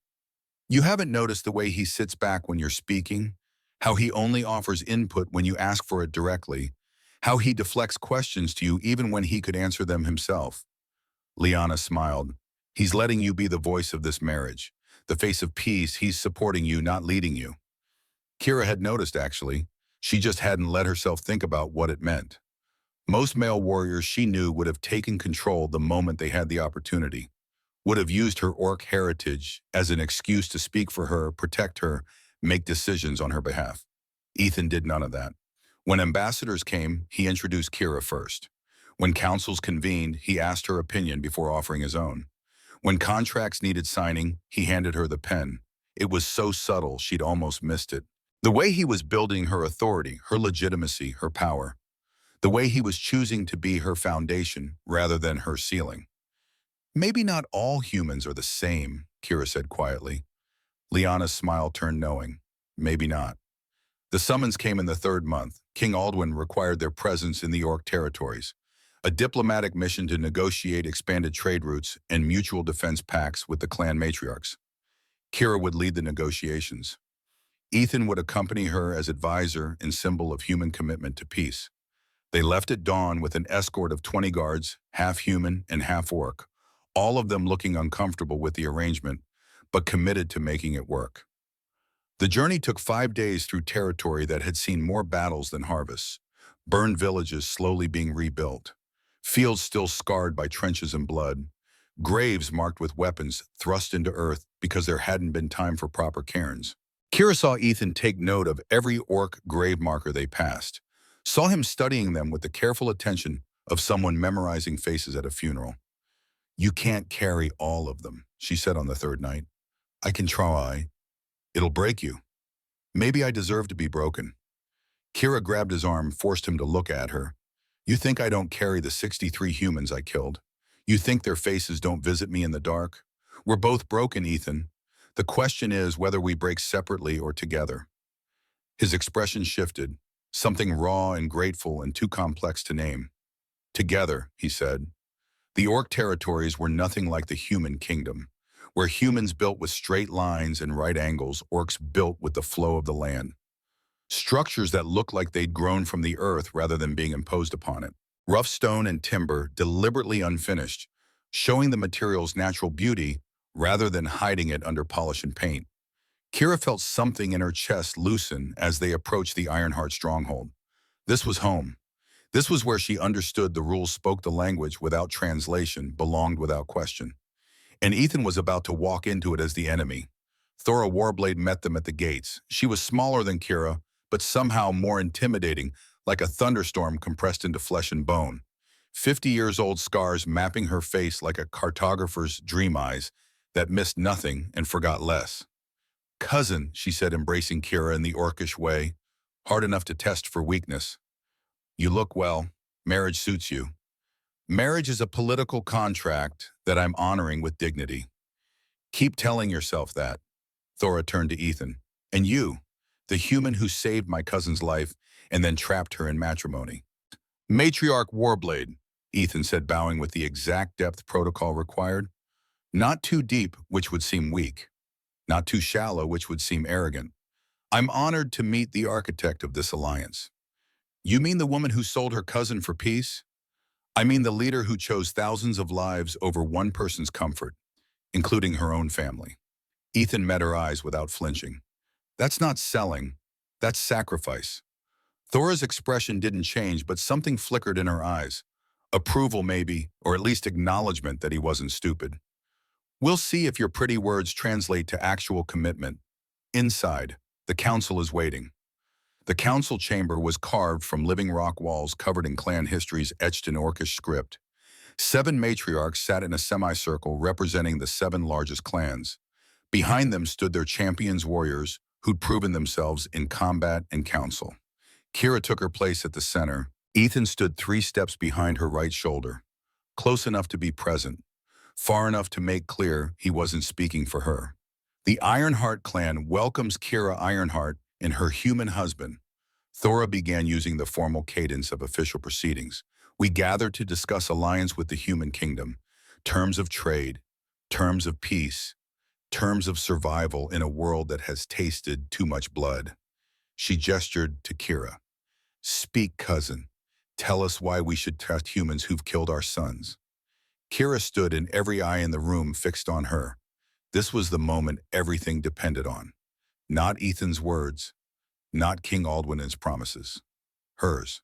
You haven't noticed the way he sits back when you're speaking? How he only offers input when you ask for it directly? How he deflects questions to you even when he could answer them himself?" Liana smiled. "He's letting you be the voice of this marriage. The face of peace. He's supporting you, not leading you." Kira had noticed, actually. She just hadn't let herself think about what it meant. Most male warriors she knew would have taken control the moment they had the opportunity, would have used her orc heritage as an excuse to speak for her, protect her, make decisions on her behalf. Ethan did none of that. When ambassadors came, he introduced Kira first. When councils convened, he asked her opinion before offering his own. When contracts needed signing, he handed her the pen. It was so subtle she'd almost missed it. The way he was building her authority, her legitimacy, her power. The way he was choosing to be her foundation rather than her ceiling. "Maybe not all humans are the same," Kira said quietly. Liana's smile turned knowing. Maybe not. The summons came in the 3rd month. King Aldwin required their presence in the Orc territories. A diplomatic mission to negotiate expanded trade routes and mutual defense pacts with the clan matriarchs. Kira would lead the negotiations. Ethan would accompany her as advisor and symbol of human commitment to peace. They left at dawn with an escort of 20 guards, half human and half orc, all of them looking uncomfortable with the arrangement, but committed to making it work. The journey took 5 days through territory that had seen more battles than harvests, burned villages slowly being rebuilt, fields still scarred by trenches and blood, graves marked with weapons thrust into earth because there hadn't been time for proper cairns. Kira saw Ethan take note of every orc grave marker they passed, saw him studying them with the careful attention of someone memorizing faces at a funeral. "You can't carry all of them," she said on the 3rd night. "I can try. It'll break you. Maybe I deserve to be broken." Kira grabbed his arm, forced him to look at her. "You think I don't carry the 63 humans I killed? You think their faces don't visit me in the dark? We're both broken, Ethan. The question is whether we break separately or together. His expression shifted, something raw and grateful and too complex to name. Together, he said. The orc territories were nothing like the human kingdom, where humans built with straight lines and right angles, orcs built with the flow of the land. Structures that looked like they'd grown from the earth rather than being imposed upon it. Rough stone and timber, deliberately unfinished, showing the material's natural beauty rather than hiding it under polish and paint. Kira felt something in her chest loosen as they approached the Ironheart stronghold. This was home. This was where she understood the rules, spoke the language without translation, belonged without question. And Ethan was about to walk into it as the enemy. Thora Warblade met them at the gates. She was smaller than Kira, but somehow more intimidating, like a thunderstorm compressed into flesh and bone. 50 years old scars mapping her face like a cartographer's dream eyes that missed nothing and forgot less. Cousin, she said, embracing Kira in the orcish way, hard enough to test for weakness. You look well. Marriage suits you. Marriage is a political contract that I'm honoring with dignity. Keep telling yourself that. Thora turned to Ethan. And you, the human who saved my cousin's life and then trapped her in matrimony. Matriarch Warblade, Ethan said, bowing with the exact depth protocol required. Not too deep, which would seem weak. Not too shallow, which would seem arrogant. I'm honored to meet the architect of this alliance. You mean the woman who sold her cousin for peace? I mean the leader who chose thousands of lives over one person's comfort, including her own family. Ethan met her eyes without flinching. That's not selling, that's sacrifice. Thora's expression didn't change, but something flickered in her eyes. Approval maybe, or at least acknowledgement that he wasn't stupid. We'll see if your pretty words translate to actual commitment. Inside, the council is waiting. The council chamber was carved from living rock walls covered in clan histories etched in orcish script. 7 matriarchs sat in a semicircle representing the 7 largest clans. Behind them stood their champions warriors who'd proven themselves in combat and council. Kira took her place at the center. Ethan stood 3 steps behind her right shoulder, close enough to be present, far enough to make clear he wasn't speaking for her. The Ironheart clan welcomes Kira Ironheart and her human husband. Thora began using the formal cadence of official proceedings. We gather to discuss alliance with the human kingdom, terms of trade, terms of peace, terms of survival in a world that has tasted too much blood. She gestured to Kira. Speak, cousin. Tell us why we should trust humans who've killed our sons. Kira stood, and every eye in the room fixed on her. This was the moment everything depended on. Not Ethan's words, not King Aldwin's promises. Hers.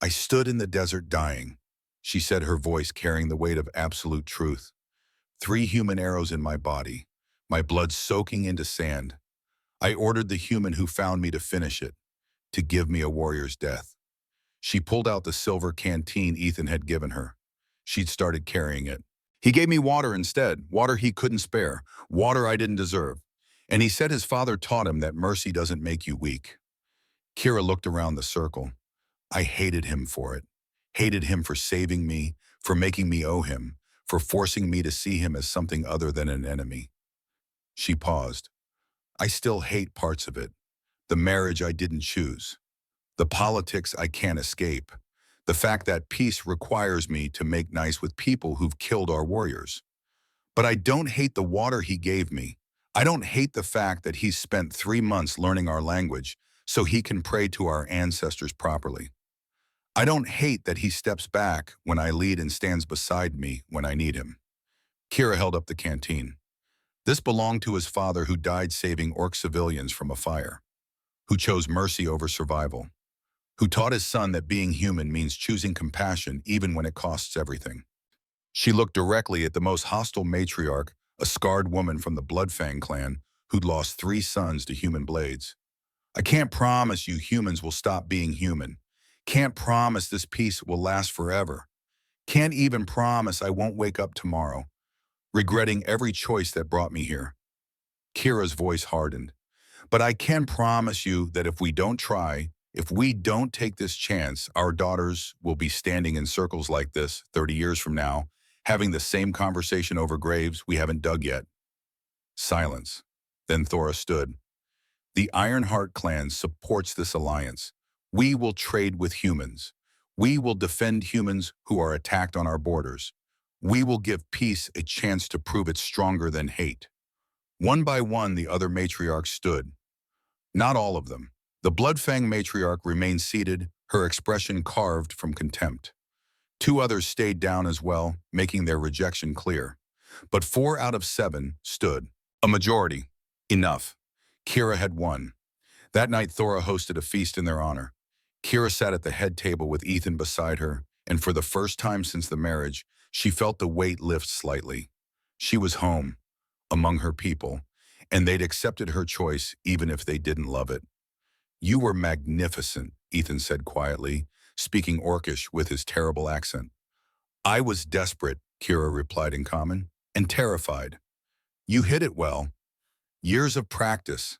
I stood in the desert dying, she said, her voice carrying the weight of absolute truth. 3 human arrows in my body, my blood soaking into sand. I ordered the human who found me to finish it, to give me a warrior's death. She pulled out the silver canteen Ethan had given her. She'd started carrying it. He gave me water instead, water he couldn't spare, water I didn't deserve. And he said his father taught him that mercy doesn't make you weak. Kira looked around the circle. I hated him for it. Hated him for saving me, for making me owe him, for forcing me to see him as something other than an enemy. She paused. I still hate parts of it. The marriage I didn't choose. The politics I can't escape. The fact that peace requires me to make nice with people who've killed our warriors. But I don't hate the water he gave me. I don't hate the fact that he's spent 3 months learning our language so he can pray to our ancestors properly. I don't hate that he steps back when I lead and stands beside me when I need him. Kira held up the canteen. This belonged to his father, who died saving orc civilians from a fire, who chose mercy over survival, who taught his son that being human means choosing compassion even when it costs everything. She looked directly at the most hostile matriarch, a scarred woman from the Bloodfang clan who'd lost 3 sons to human blades. I can't promise you humans will stop being human. Can't promise this peace will last forever. Can't even promise I won't wake up tomorrow, regretting every choice that brought me here. Kira's voice hardened. But I can promise you that if we don't try, if we don't take this chance, our daughters will be standing in circles like this 30 years from now, Having the same conversation over graves we haven't dug yet. Silence. Then Thora stood. The Ironheart clan supports this alliance. We will trade with humans. We will defend humans who are attacked on our borders. We will give peace a chance to prove it's stronger than hate. One by one, the other matriarchs stood. Not all of them. The Bloodfang matriarch remained seated, her expression carved from contempt. Two others stayed down as well, making their rejection clear. But 4 out of 7 stood. A majority. Enough. Kira had won. That night, Thora hosted a feast in their honor. Kira sat at the head table with Ethan beside her, and for the first time since the marriage, she felt the weight lift slightly. She was home, among her people, and they'd accepted her choice even if they didn't love it. You were magnificent, Ethan said quietly, speaking Orcish with his terrible accent. I was desperate, Kira replied in common, and terrified. You hit it well. Years of practice.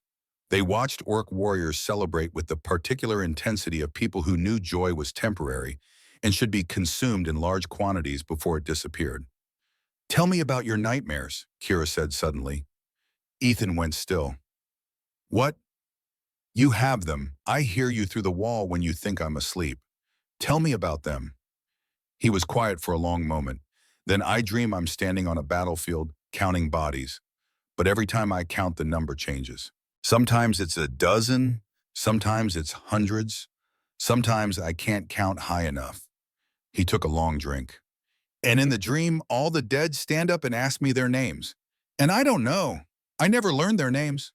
They watched Orc warriors celebrate with the particular intensity of people who knew joy was temporary and should be consumed in large quantities before it disappeared. Tell me about your nightmares, Kira said suddenly. Ethan went still. What? You have them. I hear you through the wall when you think I'm asleep. Tell me about them. He was quiet for a long moment. Then I dream I'm standing on a battlefield, counting bodies. But every time I count, the number changes. Sometimes it's a dozen, sometimes it's hundreds, sometimes I can't count high enough. He took a long drink. And in the dream, all the dead stand up and ask me their names. And I don't know. I never learned their names.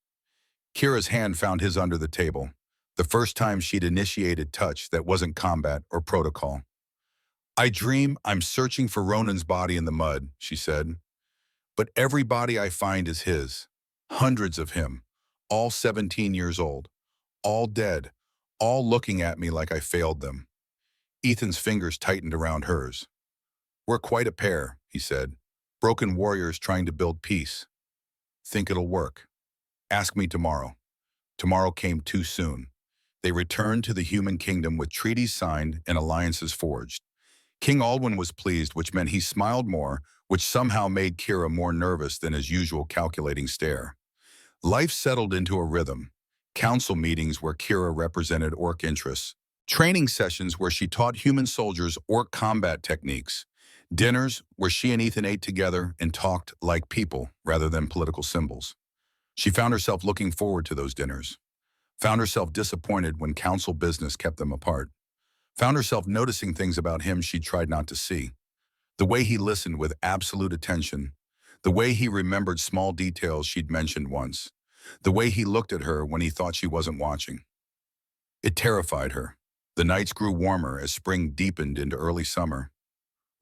Kira's hand found his under the table, the first time she'd initiated touch that wasn't combat or protocol. I dream I'm searching for Ronan's body in the mud, she said. But every body I find is his. Hundreds of him, all 17 years old, all dead, all looking at me like I failed them. Ethan's fingers tightened around hers. We're quite a pair, he said. Broken warriors trying to build peace. Think it'll work. Ask me tomorrow. Tomorrow came too soon. They returned to the human kingdom with treaties signed and alliances forged. King Alwyn was pleased, which meant he smiled more, which somehow made Kira more nervous than his usual calculating stare. Life settled into a rhythm. Council meetings where Kira represented Orc interests. Training sessions where she taught human soldiers Orc combat techniques. Dinners where she and Ethan ate together and talked like people rather than political symbols. She found herself looking forward to those dinners. Found herself disappointed when council business kept them apart. Found herself noticing things about him she tried not to see. The way he listened with absolute attention. The way he remembered small details she'd mentioned once. The way he looked at her when he thought she wasn't watching. It terrified her. The nights grew warmer as spring deepened into early summer.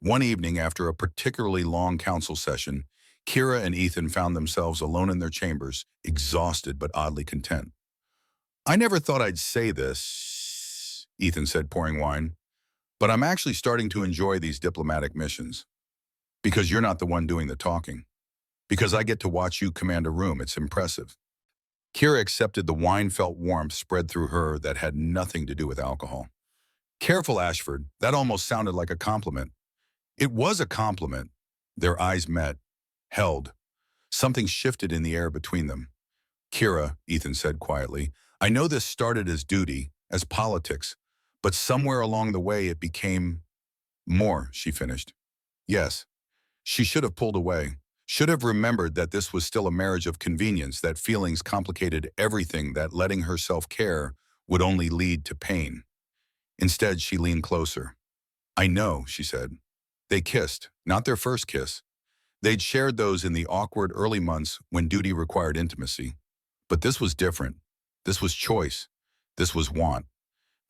One evening, after a particularly long council session, Kira and Ethan found themselves alone in their chambers, exhausted but oddly content. I never thought I'd say this, Ethan said, pouring wine, but I'm actually starting to enjoy these diplomatic missions. Because you're not the one doing the talking. Because I get to watch you command a room, it's impressive. Kira accepted the wine-felt warmth spread through her that had nothing to do with alcohol. Careful, Ashford, that almost sounded like a compliment. It was a compliment. Their eyes met, held. Something shifted in the air between them. Kira, Ethan said quietly, I know this started as duty, as politics, but somewhere along the way it became more, she finished. Yes, she should have pulled away, should have remembered that this was still a marriage of convenience, that feelings complicated everything, that letting herself care would only lead to pain. Instead, she leaned closer. I know, she said. They kissed, not their first kiss. They'd shared those in the awkward early months when duty required intimacy. But this was different. This was choice. This was want.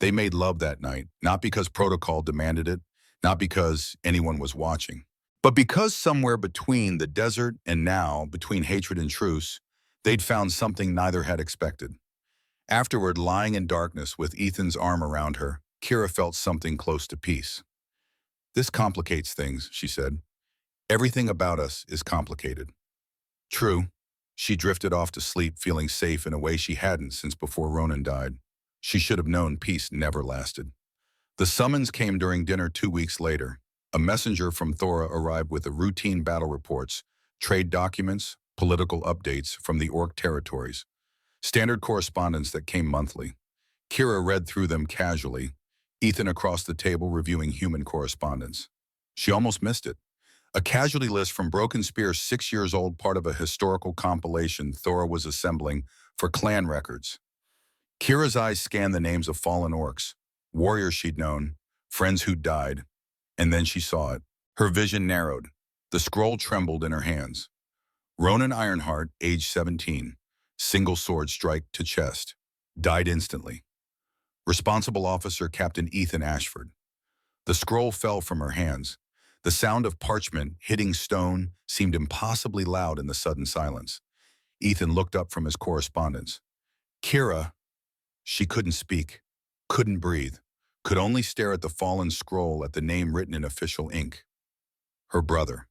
They made love that night, not because protocol demanded it, not because anyone was watching, but because somewhere between the desert and now, between hatred and truce, they'd found something neither had expected. Afterward, lying in darkness with Ethan's arm around her, Kira felt something close to peace. This complicates things, she said. Everything about us is complicated. True. She drifted off to sleep, feeling safe in a way she hadn't since before Ronan died. She should have known peace never lasted. The summons came during dinner 2 weeks later. A messenger from Thora arrived with the routine battle reports, trade documents, political updates from the Orc territories, standard correspondence that came monthly. Kira read through them casually, Ethan across the table reviewing human correspondence. She almost missed it. A casualty list from Broken Spear, 6 years old, part of a historical compilation Thora was assembling for clan records. Kira's eyes scanned the names of fallen orcs, warriors she'd known, friends who'd died, and then she saw it. Her vision narrowed. The scroll trembled in her hands. Ronan Ironheart, age 17, single sword strike to chest, died instantly. Responsible officer Captain Ethan Ashford. The scroll fell from her hands. The sound of parchment hitting stone seemed impossibly loud in the sudden silence. Ethan looked up from his correspondence. Kira, she couldn't speak, couldn't breathe, could only stare at the fallen scroll at the name written in official ink. Her brother.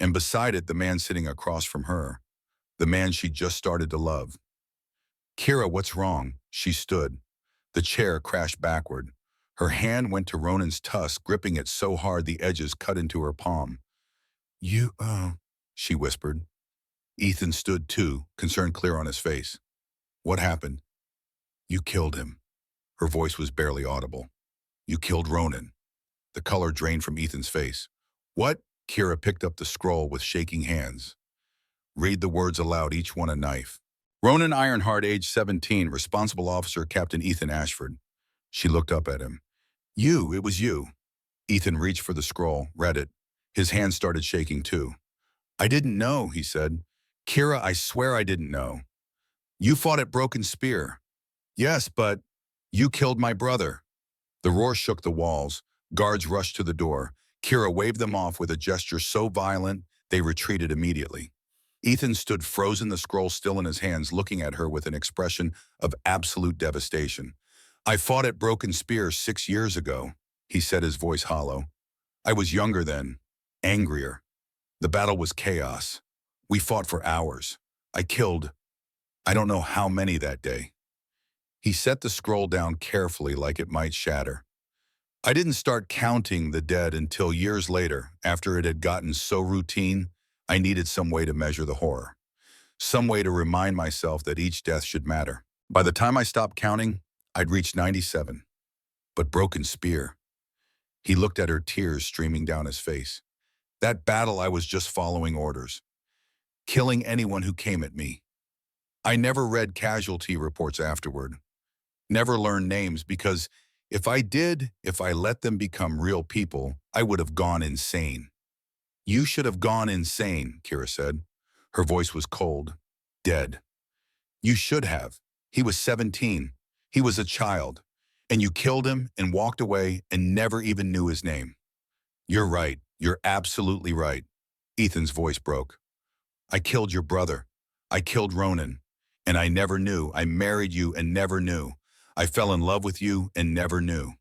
And beside it, the man sitting across from her, the man she'd just started to love. Kira, what's wrong? She stood. The chair crashed backward. Her hand went to Ronan's tusk, gripping it so hard the edges cut into her palm. She whispered. Ethan stood too, concern clear on his face. What happened? You killed him. Her voice was barely audible. You killed Ronan. The color drained from Ethan's face. What? Kira picked up the scroll with shaking hands. Read the words aloud, each one a knife. Ronan Ironheart, age 17, responsible officer Captain Ethan Ashford. She looked up at him. It was you. Ethan reached for the scroll, read it. His hand started shaking too. I didn't know, he said. Kira, I swear I didn't know. You fought at Broken Spear. Yes, but you killed my brother. The roar shook the walls. Guards rushed to the door. Kira waved them off with a gesture so violent they retreated immediately. Ethan stood frozen, the scroll still in his hands, looking at her with an expression of absolute devastation. I fought at Broken Spear 6 years ago, he said, his voice hollow. I was younger then, angrier. The battle was chaos. We fought for hours. I killed, I don't know how many that day. He set the scroll down carefully like it might shatter. I didn't start counting the dead until years later, after it had gotten so routine, I needed some way to measure the horror. Some way to remind myself that each death should matter. By the time I stopped counting, I'd reached 97. But Broken Spear. He looked at her, tears streaming down his face. That battle, I was just following orders. Killing anyone who came at me. I never read casualty reports afterward. Never learned names, because if I let them become real people, I would have gone insane. You should have gone insane, Kira said. Her voice was cold, dead. You should have. He was 17. He was a child. And you killed him and walked away and never even knew his name. You're right. You're absolutely right. Ethan's voice broke. I killed your brother. I killed Ronan. And I never knew. I married you and never knew. I fell in love with you and never knew.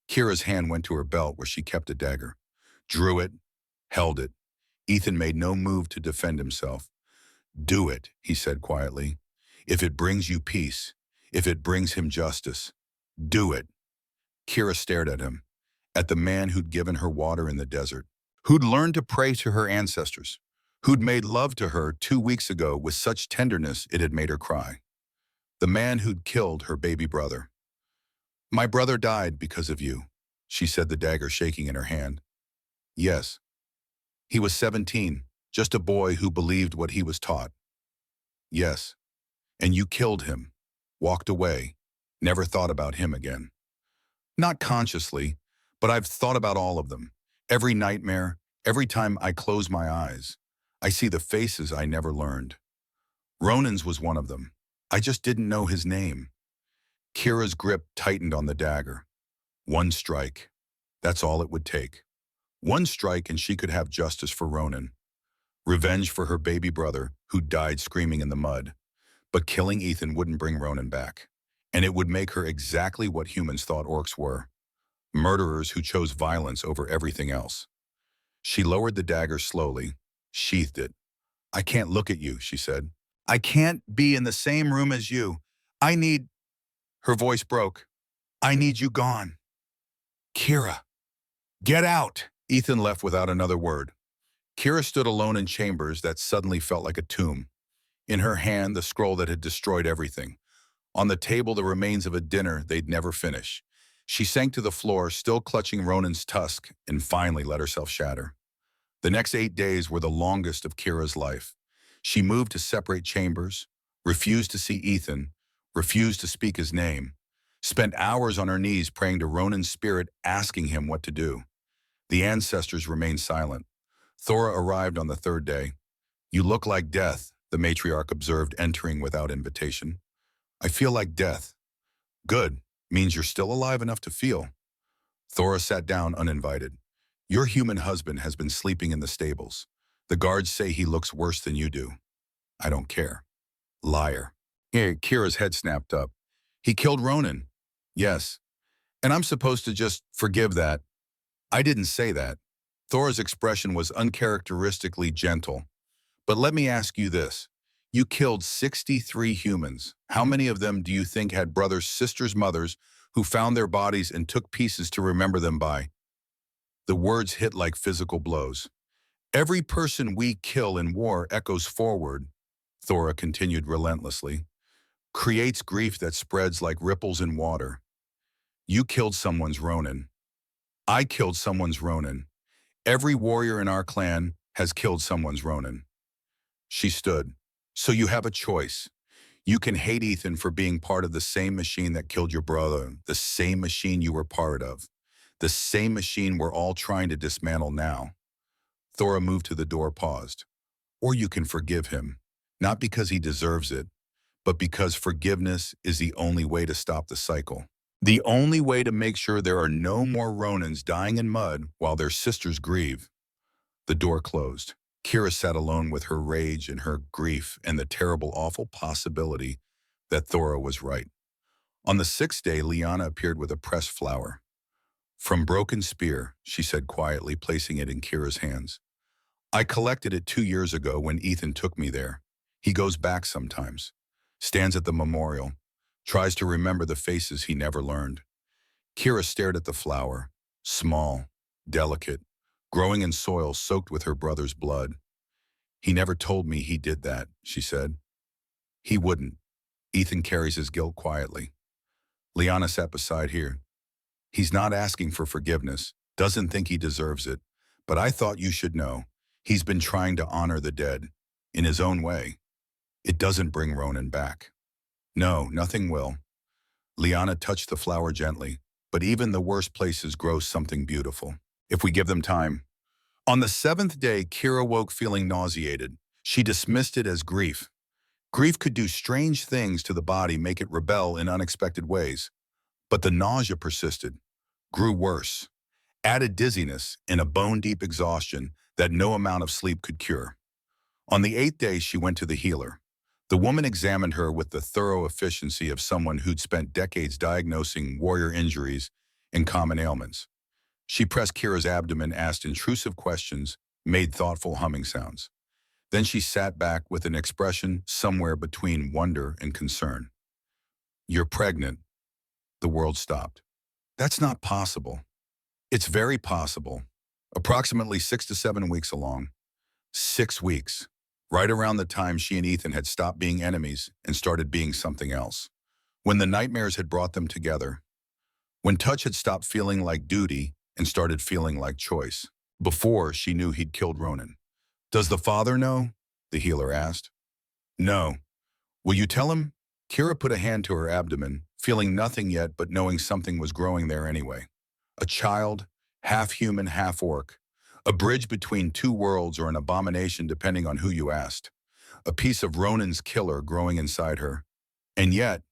Kira's hand went to her belt where she kept a dagger. Drew it, held it. Ethan made no move to defend himself. Do it, he said quietly. If it brings you peace, if it brings him justice, do it. Kira stared at him, at the man who'd given her water in the desert, who'd learned to pray to her ancestors, who'd made love to her 2 weeks ago with such tenderness it had made her cry. The man who'd killed her baby brother. My brother died because of you, she said, the dagger shaking in her hand. Yes. He was 17, just a boy who believed what he was taught. Yes. And you killed him, walked away, never thought about him again. Not consciously, but I've thought about all of them. Every nightmare, every time I close my eyes, I see the faces I never learned. Ronan's was one of them. I just didn't know his name. Kira's grip tightened on the dagger. One strike. That's all it would take. One strike and she could have justice for Ronan. Revenge for her baby brother who died screaming in the mud. But killing Ethan wouldn't bring Ronan back. And it would make her exactly what humans thought orcs were. Murderers who chose violence over everything else. She lowered the dagger slowly, sheathed it. I can't look at you, she said. I can't be in the same room as you. I need... Her voice broke. I need you gone. Kira. Get out, Ethan left without another word. Kira stood alone in chambers that suddenly felt like a tomb. In her hand, the scroll that had destroyed everything. On the table, the remains of a dinner they'd never finish. She sank to the floor, still clutching Ronan's tusk, and finally let herself shatter. The next 8 days were the longest of Kira's life. She moved to separate chambers, refused to see Ethan, refused to speak his name, spent hours on her knees praying to Ronan's spirit, asking him what to do. The ancestors remained silent. Thora arrived on the third day. "You look like death," the matriarch observed, entering without invitation. "I feel like death." "Good. Means you're still alive enough to feel." Thora sat down uninvited. "Your human husband has been sleeping in the stables. The guards say he looks worse than you do." "I don't care." "Liar." Yeah, Kira's head snapped up. "He killed Ronan." "Yes. And I'm supposed to just forgive that." "I didn't say that." Thora's expression was uncharacteristically gentle. "But let me ask you this. You killed 63 humans. How many of them do you think had brothers, sisters, mothers who found their bodies and took pieces to remember them by?" The words hit like physical blows. "Every person we kill in war echoes forward," Thora continued relentlessly, "creates grief that spreads like ripples in water. You killed someone's Ronin. I killed someone's Ronin. Every warrior in our clan has killed someone's Ronin." She stood. "So you have a choice. You can hate Ethan for being part of the same machine that killed your brother, the same machine you were part of, the same machine we're all trying to dismantle now." Thora moved to the door, paused. "Or you can forgive him, not because he deserves it, but because forgiveness is the only way to stop the cycle. The only way to make sure there are no more Ronins dying in mud while their sisters grieve." The door closed. Kira sat alone with her rage and her grief and the terrible, awful possibility that Thora was right. On the sixth day, Liana appeared with a pressed flower. "From Broken Spear," she said quietly, placing it in Kira's hands. "I collected it 2 years ago when Ethan took me there. He goes back sometimes, stands at the memorial, tries to remember the faces he never learned." Kira stared at the flower, small, delicate, growing in soil soaked with her brother's blood. "He never told me he did that," she said. "He wouldn't." Ethan carries his guilt quietly. Liana sat beside her. "He's not asking for forgiveness, doesn't think he deserves it, but I thought you should know. He's been trying to honor the dead, in his own way. It doesn't bring Ronan back." "No, nothing will." Liana touched the flower gently. "But even the worst places grow something beautiful, if we give them time." On the seventh day, Kira woke feeling nauseated. She dismissed it as grief. Grief could do strange things to the body, make it rebel in unexpected ways. But the nausea persisted, grew worse, added dizziness and a bone-deep exhaustion that no amount of sleep could cure. On the eighth day, she went to the healer. The woman examined her with the thorough efficiency of someone who'd spent decades diagnosing warrior injuries and common ailments. She pressed Kira's abdomen, asked intrusive questions, made thoughtful humming sounds. Then she sat back with an expression somewhere between wonder and concern. "You're pregnant." The world stopped. "That's not possible." "It's very possible. Approximately 6 to 7 weeks along." 6 weeks. Right around the time she and Ethan had stopped being enemies and started being something else. When the nightmares had brought them together. When touch had stopped feeling like duty and started feeling like choice. Before she knew he'd killed Ronan. "Does the father know?" the healer asked. "No." "Will you tell him?" Kira put a hand to her abdomen, feeling nothing yet but knowing something was growing there anyway. A child, half human, half orc. A bridge between two worlds, or an abomination depending on who you asked. A piece of Ronan's killer growing inside her. And yet,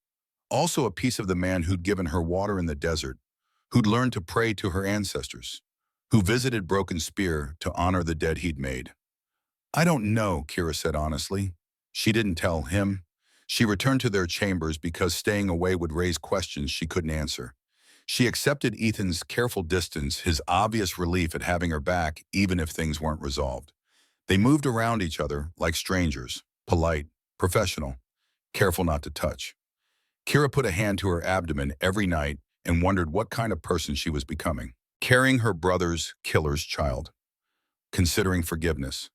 also a piece of the man who'd given her water in the desert, who'd learned to pray to her ancestors, who visited Broken Spear to honor the dead he'd made. "I don't know," Kira said honestly. She didn't tell him. She returned to their chambers because staying away would raise questions she couldn't answer. She accepted Ethan's careful distance, his obvious relief at having her back, even if things weren't resolved. They moved around each other like strangers, polite, professional, careful not to touch. Kira put a hand to her abdomen every night and wondered what kind of person she was becoming. carrying her brother's killer's child, considering forgiveness,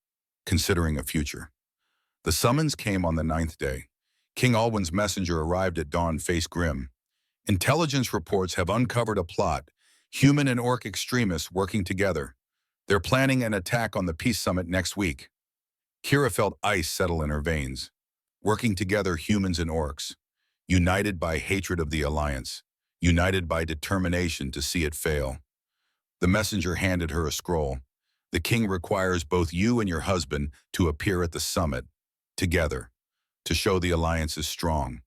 considering a future. The summons came on the ninth day. King Alwyn's messenger arrived at dawn, face grim. Intelligence reports have uncovered a plot, human and orc extremists working together. They're planning an attack on the Peace Summit next week. Kira felt ice settle in her veins. Working together, humans and orcs, united by hatred of the Alliance, united by determination to see it fail. The messenger handed her a scroll. The king requires both you and your husband to appear at the summit, together, to show the Alliance is strong.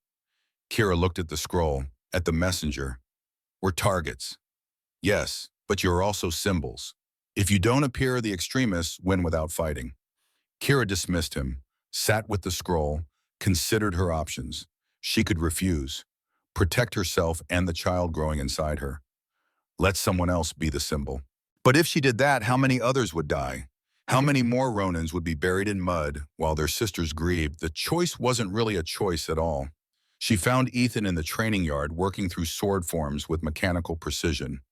Kira looked at the scroll, at the messenger. We're targets. Yes, but you're also symbols. If you don't appear, the extremists win without fighting. Kira dismissed him, sat with the scroll, considered her options. She could refuse, protect herself and the child growing inside her. Let someone else be the symbol. But if she did that, how many others would die? How many more Ronins would be buried in mud while their sisters grieved? The choice wasn't really a choice at all. She found Ethan in the training yard working through sword forms with mechanical precision.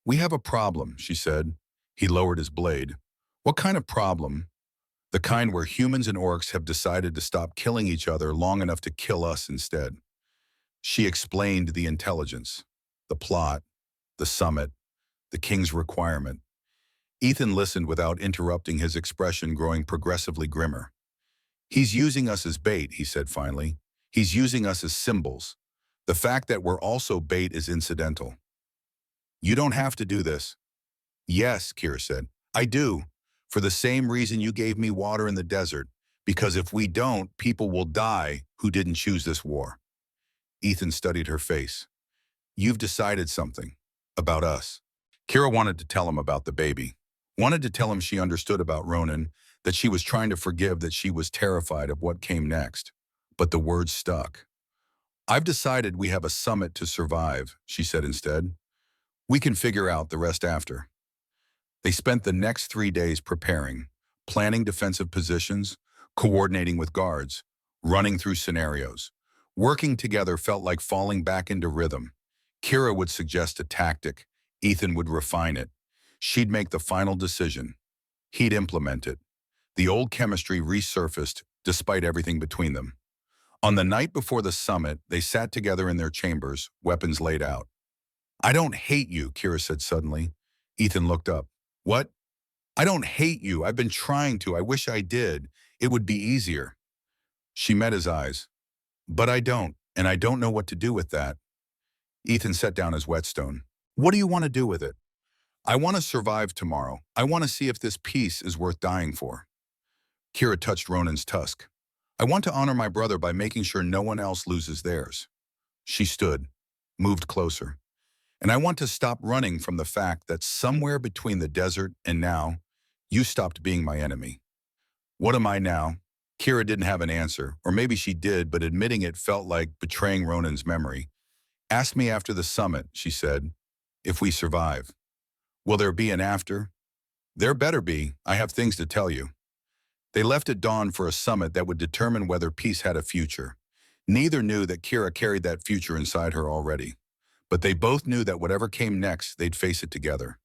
We have a problem, she said. He lowered his blade. What kind of problem? The kind where humans and orcs have decided to stop killing each other long enough to kill us instead. She explained the intelligence, the plot, the summit, the king's requirement. Ethan listened without interrupting, his expression growing progressively grimmer. He's using us as bait, he said finally. He's using us as symbols. The fact that we're also bait is incidental. You don't have to do this. Yes, Kira said. I do. For the same reason you gave me water in the desert. Because if we don't, people will die who didn't choose this war. Ethan studied her face. You've decided something. About us. Kira wanted to tell him about the baby. Wanted to tell him she understood about Ronan, that she was trying to forgive, that she was terrified of what came next. But the words stuck. I've decided we have a summit to survive, she said instead. We can figure out the rest after. They spent the next 3 days preparing, planning defensive positions, coordinating with guards, running through scenarios. Working together felt like falling back into rhythm. Kira would suggest a tactic. Ethan would refine it. She'd make the final decision. He'd implement it. The old chemistry resurfaced despite everything between them. On the night before the summit, they sat together in their chambers, weapons laid out. I don't hate you, Kira said suddenly. Ethan looked up. What? I don't hate you. I've been trying to. I wish I did. It would be easier. She met his eyes. But I don't, and I don't know what to do with that. Ethan set down his whetstone. What do you want to do with it? I want to survive tomorrow. I want to see if this peace is worth dying for. Kira touched Ronan's tusk. I want to honor my brother by making sure no one else loses theirs. She stood, moved closer. And I want to stop running from the fact that somewhere between the desert and now, you stopped being my enemy. What am I now? Kira didn't have an answer, or maybe she did, but admitting it felt like betraying Ronan's memory. Ask me after the summit, she said, if we survive. Will there be an after? There better be. I have things to tell you. They left at dawn for a summit that would determine whether peace had a future. Neither knew that Kira carried that future inside her already. But they both knew that whatever came next, they'd face it together.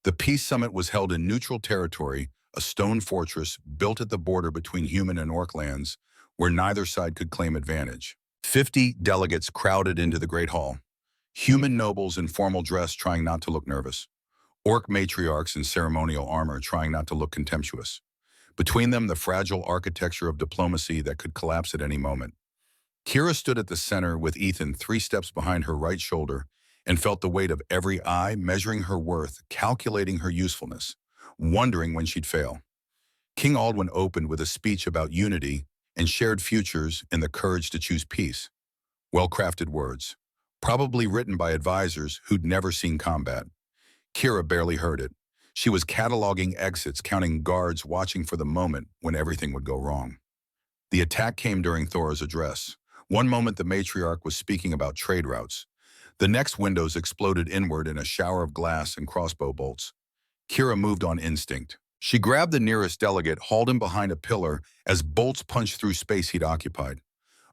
The Peace Summit was held in neutral territory, a stone fortress built at the border between human and orc lands, where neither side could claim advantage. 50 delegates crowded into the Great Hall. Human nobles in formal dress trying not to look nervous. Orc matriarchs in ceremonial armor trying not to look contemptuous. Between them, the fragile architecture of diplomacy that could collapse at any moment. Kira stood at the center with Ethan 3 steps behind her right shoulder and felt the weight of every eye measuring her worth, calculating her usefulness, wondering when she'd fail. King Alwyn opened with a speech about unity and shared futures and the courage to choose peace. Well-crafted words, probably written by advisors who'd never seen combat. Kira barely heard it. She was cataloging exits, counting guards, watching for the moment when everything would go wrong. The attack came during Thora's address. One moment the matriarch was speaking about trade routes. The next windows exploded inward in a shower of glass and crossbow bolts. Kira moved on instinct. She grabbed the nearest delegate, hauled him behind a pillar as bolts punched through space he'd occupied.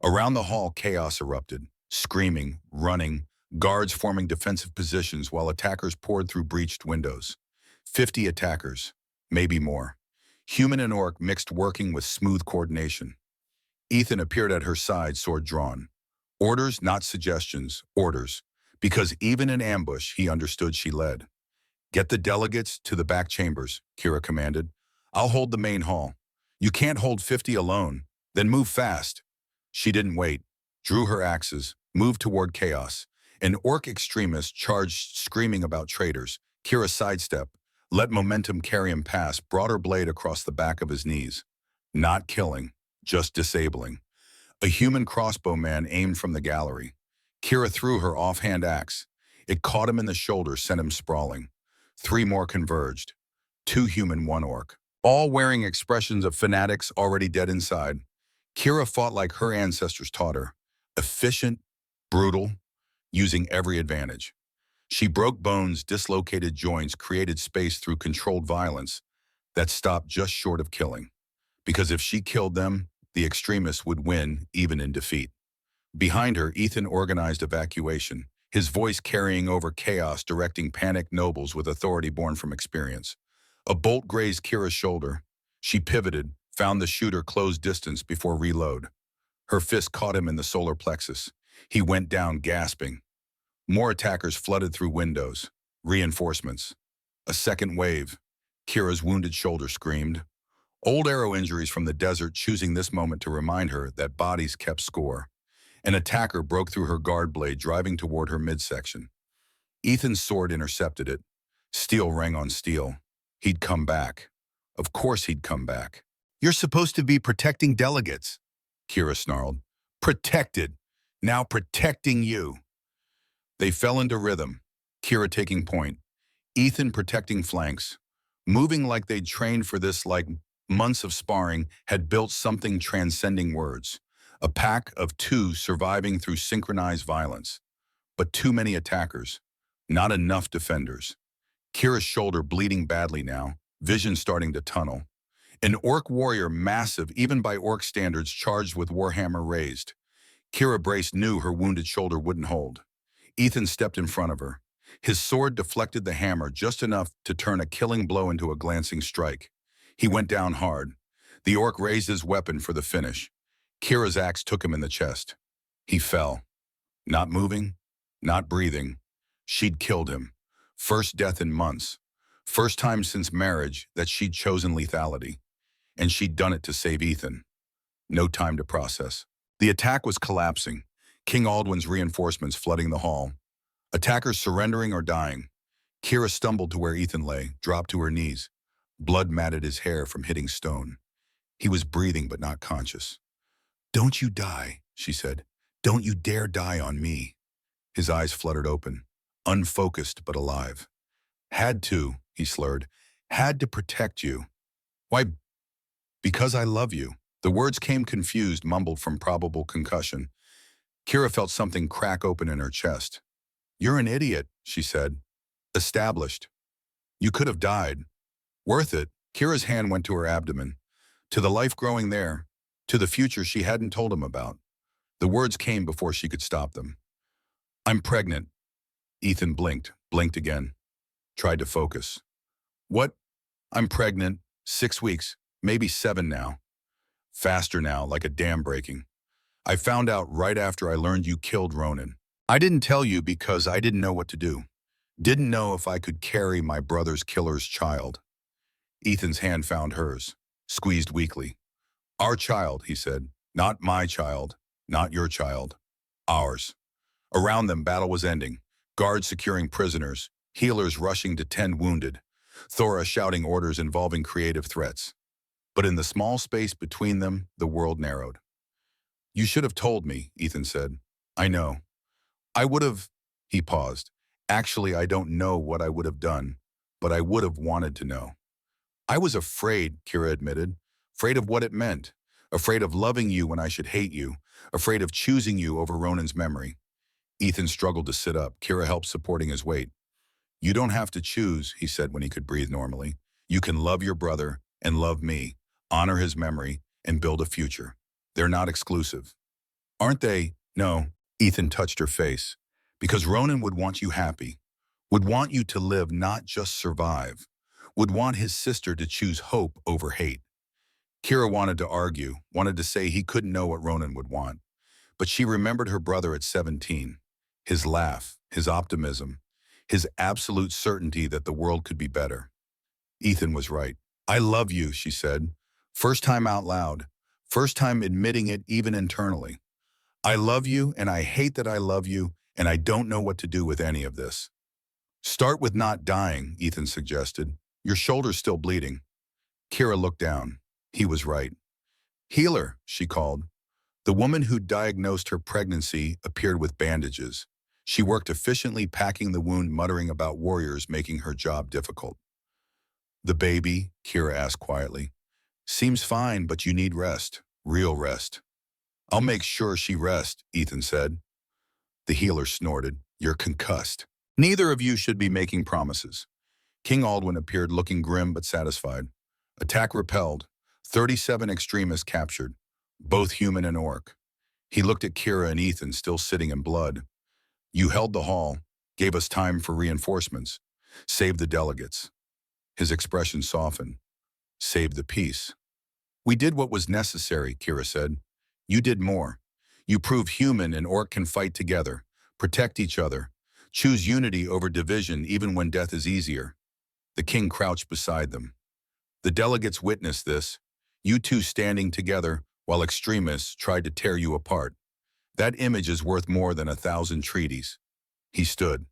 Around the hall, chaos erupted. Screaming, running, guards forming defensive positions while attackers poured through breached windows. 50 attackers, maybe more. Human and orc mixed, working with smooth coordination. Ethan appeared at her side, sword drawn. Orders, not suggestions, orders. Because even in ambush, he understood she led. Get the delegates to the back chambers, Kira commanded. I'll hold the main hall. You can't hold 50 alone. Then move fast. She didn't wait, drew her axes, moved toward chaos. An orc extremist charged, screaming about traitors. Kira sidestepped, let momentum carry him past, brought her blade across the back of his knees. Not killing, just disabling. A human crossbowman aimed from the gallery. Kira threw her offhand axe. It caught him in the shoulder, sent him sprawling. 3 more converged. 2 human, 1 orc. All wearing expressions of fanatics already dead inside. Kira fought like her ancestors taught her. Efficient, brutal, using every advantage. She broke bones, dislocated joints, created space through controlled violence that stopped just short of killing. Because if she killed them, the extremists would win, even in defeat. Behind her, Ethan organized evacuation, his voice carrying over chaos, directing panicked nobles with authority born from experience. A bolt grazed Kira's shoulder. She pivoted, found the shooter close distance before reload. Her fist caught him in the solar plexus. He went down, gasping. More attackers flooded through windows. Reinforcements. A second wave. Kira's wounded shoulder screamed. Old arrow injuries from the desert, choosing this moment to remind her that bodies kept score. An attacker broke through her guard blade, driving toward her midsection. Ethan's sword intercepted it. Steel rang on steel. He'd come back. Of course he'd come back. You're supposed to be protecting delegates, Kira snarled. Protected. Now protecting you. They fell into rhythm, Kira taking point, Ethan protecting flanks, moving like they'd trained for this, like months of sparring had built something transcending words. A pack of 2 surviving through synchronized violence. But too many attackers, not enough defenders. Kira's shoulder bleeding badly now, vision starting to tunnel. An orc warrior, massive even by orc standards, charged with warhammer raised. Kira braced, knew her wounded shoulder wouldn't hold. Ethan stepped in front of her. His sword deflected the hammer just enough to turn a killing blow into a glancing strike. He went down hard. The orc raised his weapon for the finish. Kira's axe took him in the chest. He fell. Not moving, not breathing. She'd killed him. First death in months. First time since marriage that she'd chosen lethality. And she'd done it to save Ethan. No time to process. The attack was collapsing. King Aldwin's reinforcements flooding the hall. Attackers surrendering or dying. Kira stumbled to where Ethan lay, dropped to her knees. Blood matted his hair from hitting stone. He was breathing but not conscious. Don't you die, she said. Don't you dare die on me. His eyes fluttered open, unfocused but alive. Had to, he slurred. Had to protect you. Why? Because I love you. The words came confused, mumbled from probable concussion. Kira felt something crack open in her chest. You're an idiot, she said. Established. You could have died. Worth it. Kira's hand went to her abdomen. To the life growing there. To the future she hadn't told him about. The words came before she could stop them. I'm pregnant. Ethan blinked again. Tried to focus. What? I'm pregnant. 6 weeks. Maybe 7 now. Faster now, like a dam breaking. I found out right after I learned you killed Ronan. I didn't tell you because I didn't know what to do. Didn't know if I could carry my brother's killer's child. Ethan's hand found hers, squeezed weakly. Our child, he said. Not my child. Not your child. Ours. Around them, battle was ending. Guards securing prisoners. Healers rushing to tend wounded. Thora shouting orders involving creative threats. But in the small space between them, the world narrowed. You should have told me, Ethan said. I know. I would have, he paused. Actually, I don't know what I would have done, but I would have wanted to know. I was afraid, Kira admitted. Afraid of what it meant. Afraid of loving you when I should hate you. Afraid of choosing you over Ronan's memory. Ethan struggled to sit up. Kira helped supporting his weight. You don't have to choose, he said when he could breathe normally. You can love your brother and love me, honor his memory, and build a future. They're not exclusive. Aren't they? No. Ethan touched her face. Because Ronan would want you happy, would want you to live, not just survive, would want his sister to choose hope over hate. Kira wanted to argue, wanted to say he couldn't know what Ronan would want. But she remembered her brother at 17, his laugh, his optimism, his absolute certainty that the world could be better. Ethan was right. I love you, she said. First time out loud. First time admitting it even internally. I love you, and I hate that I love you, and I don't know what to do with any of this. Start with not dying, Ethan suggested. Your shoulder's still bleeding. Kira looked down. He was right. Healer, she called. The woman who diagnosed her pregnancy appeared with bandages. She worked efficiently packing the wound, muttering about warriors making her job difficult. The baby, Kira asked quietly. Seems fine, but you need rest. Real rest. I'll make sure she rests, Ethan said. The healer snorted. You're concussed. Neither of you should be making promises. King Aldwin appeared looking grim but satisfied. Attack repelled. 37 extremists captured. Both human and orc. He looked at Kira and Ethan, still sitting in blood. You held the hall, gave us time for reinforcements, saved the delegates. His expression softened. Saved the peace. We did what was necessary, Kira said. You did more. You proved human and orc can fight together, protect each other, choose unity over division even when death is easier. The king crouched beside them. The delegates witnessed this, you two standing together while extremists tried to tear you apart. That image is worth more than 1,000 treaties. He stood.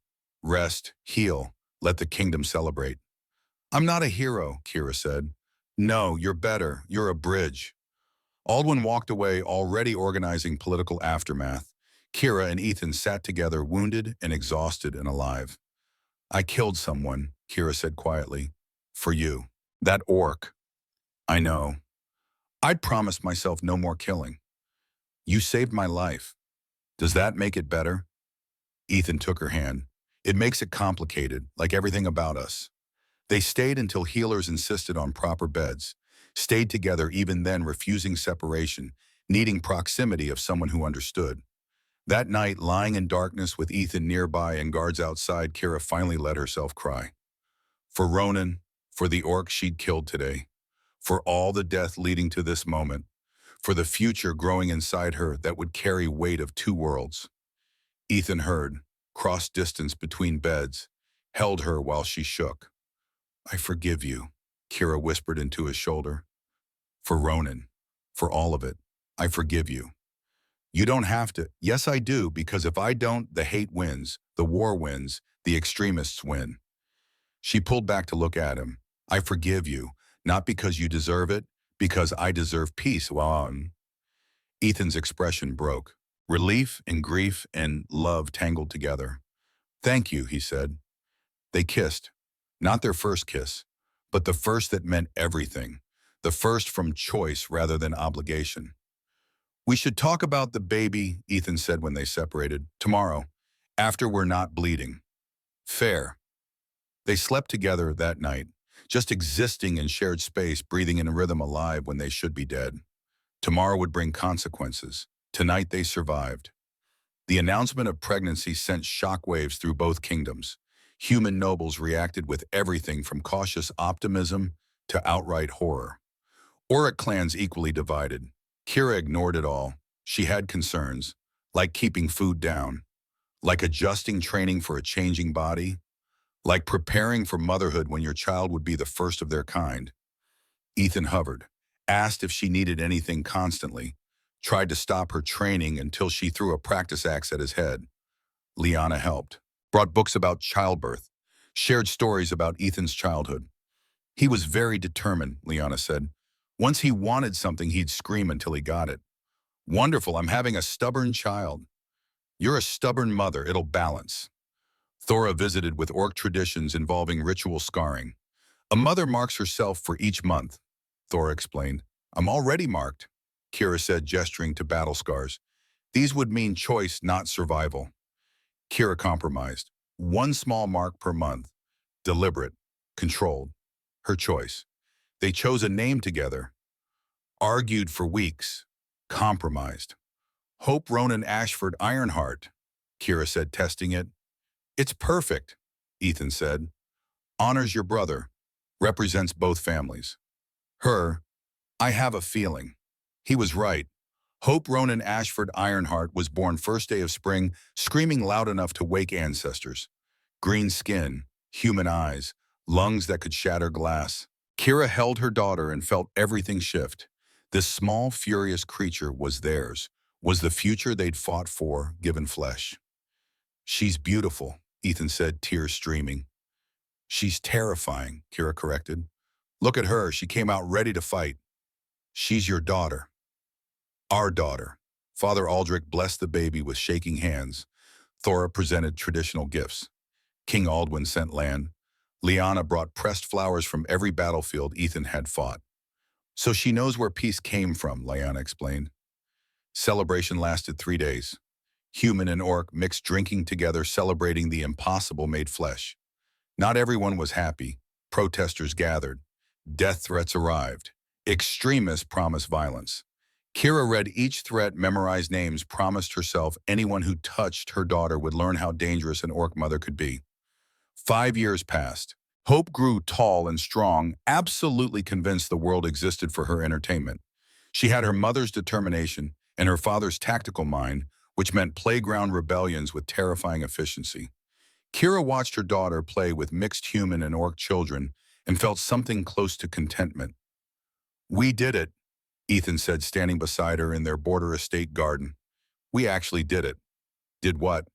Rest, heal, let the kingdom celebrate. I'm not a hero, Kira said. No, you're better. You're a bridge. Aldwin walked away, already organizing political aftermath. Kira and Ethan sat together, wounded and exhausted and alive. I killed someone, Kira said quietly. For you. That orc. I know. I'd promised myself no more killing. You saved my life. Does that make it better? Ethan took her hand. It makes it complicated, like everything about us. They stayed until healers insisted on proper beds, stayed together even then, refusing separation, needing proximity of someone who understood. That night, lying in darkness with Ethan nearby and guards outside, Kira finally let herself cry. For Ronan, for the orc she'd killed today, for all the death leading to this moment, for the future growing inside her that would carry weight of two worlds. Ethan heard, crossed distance between beds, held her while she shook. I forgive you, Kira whispered into his shoulder. For Ronan, for all of it, I forgive you. You don't have to. Yes, I do, because if I don't, the hate wins, the war wins, the extremists win. She pulled back to look at him. I forgive you, not because you deserve it, because I deserve peace. Ethan's expression broke. Relief and grief and love tangled together. Thank you, he said. They kissed. Not their first kiss, but the first that meant everything. The first from choice rather than obligation. We should talk about the baby, Ethan said when they separated. Tomorrow, after we're not bleeding. Fair. They slept together that night, just existing in shared space, breathing in a rhythm, alive when they should be dead. Tomorrow would bring consequences. Tonight they survived. The announcement of pregnancy sent shockwaves through both kingdoms. Human nobles reacted with everything from cautious optimism to outright horror. Auric clans equally divided. Kira ignored it all. She had concerns, like keeping food down, like adjusting training for a changing body, like preparing for motherhood when your child would be the first of their kind. Ethan hovered, asked if she needed anything constantly, tried to stop her training until she threw a practice axe at his head. Liana helped, brought books about childbirth, shared stories about Ethan's childhood. He was very determined, Liana said. Once he wanted something, he'd scream until he got it. Wonderful, I'm having a stubborn child. You're a stubborn mother, it'll balance. Thora visited with orc traditions involving ritual scarring. A mother marks herself for each month, Thora explained. I'm already marked, Kira said, gesturing to battle scars. These would mean choice, not survival. Kira compromised. One small mark per month. Deliberate. Controlled. Her choice. They chose a name together. Argued for weeks. Compromised. Hope Ronan Ashford Ironheart. Kira said, testing it. It's perfect, Ethan said. Honors your brother. Represents both families. Her, I have a feeling. He was right. Hope Ronan Ashford Ironheart was born first day of spring, screaming loud enough to wake ancestors. Green skin, human eyes, lungs that could shatter glass. Kira held her daughter and felt everything shift. This small, furious creature was theirs, was the future they'd fought for, given flesh. She's beautiful, Ethan said, tears streaming. She's terrifying, Kira corrected. Look at her, she came out ready to fight. She's your daughter. Our daughter. Father Aldrich blessed the baby with shaking hands. Thora presented traditional gifts. King Aldwin sent land. Lyanna brought pressed flowers from every battlefield Ethan had fought. So she knows where peace came from, Lyanna explained. Celebration lasted 3 days. Human and orc mixed drinking together, celebrating the impossible made flesh. Not everyone was happy. Protesters gathered. Death threats arrived. Extremists promised violence. Kira read each threat, memorized names, promised herself anyone who touched her daughter would learn how dangerous an orc mother could be. 5 years passed. Hope grew tall and strong, absolutely convinced the world existed for her entertainment. She had her mother's determination and her father's tactical mind, which meant playground rebellions with terrifying efficiency. Kira watched her daughter play with mixed human and orc children and felt something close to contentment. We did it, Ethan said, standing beside her in their border estate garden. We actually did it. Did what?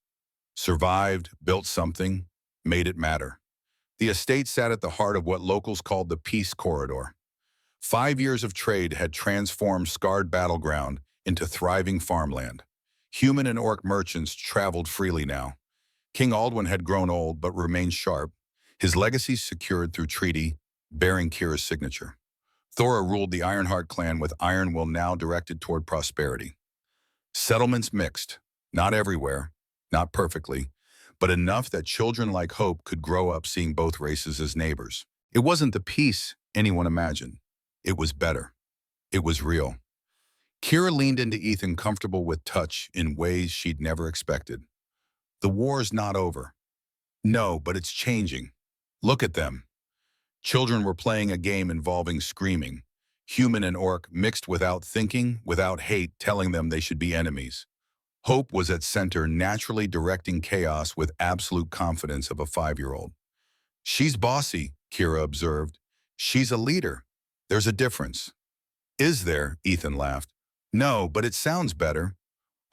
Survived, built something, made it matter. The estate sat at the heart of what locals called the Peace Corridor. 5 years of trade had transformed scarred battleground into thriving farmland. Human and orc merchants traveled freely now. King Aldwin had grown old but remained sharp, his legacy secured through treaty, bearing Kira's signature. Thora ruled the Ironheart clan with iron will now directed toward prosperity. Settlements mixed, not everywhere, not perfectly, but enough that children like Hope could grow up seeing both races as neighbors. It wasn't the peace anyone imagined. It was better. It was real. Kira leaned into Ethan, comfortable with touch in ways she'd never expected. The war's not over. No, but it's changing. Look at them. Children were playing a game involving screaming. Human and orc mixed without thinking, without hate, telling them they should be enemies. Hope was at center, naturally directing chaos with absolute confidence of a 5-year-old. She's bossy, Kira observed. She's a leader. There's a difference. Is there? Ethan laughed. No, but it sounds better.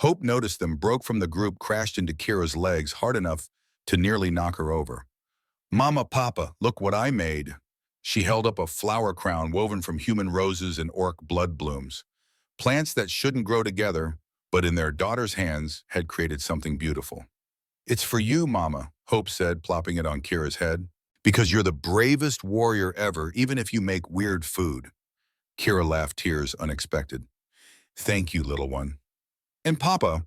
Hope noticed them, broke from the group, crashed into Kira's legs hard enough to nearly knock her over. Mama, Papa, look what I made. She held up a flower crown woven from human roses and orc blood blooms. Plants that shouldn't grow together, but in their daughter's hands had created something beautiful. It's for you, Mama, Hope said, plopping it on Kira's head. Because you're the bravest warrior ever, even if you make weird food. Kira laughed, tears unexpected. Thank you, little one. And Papa,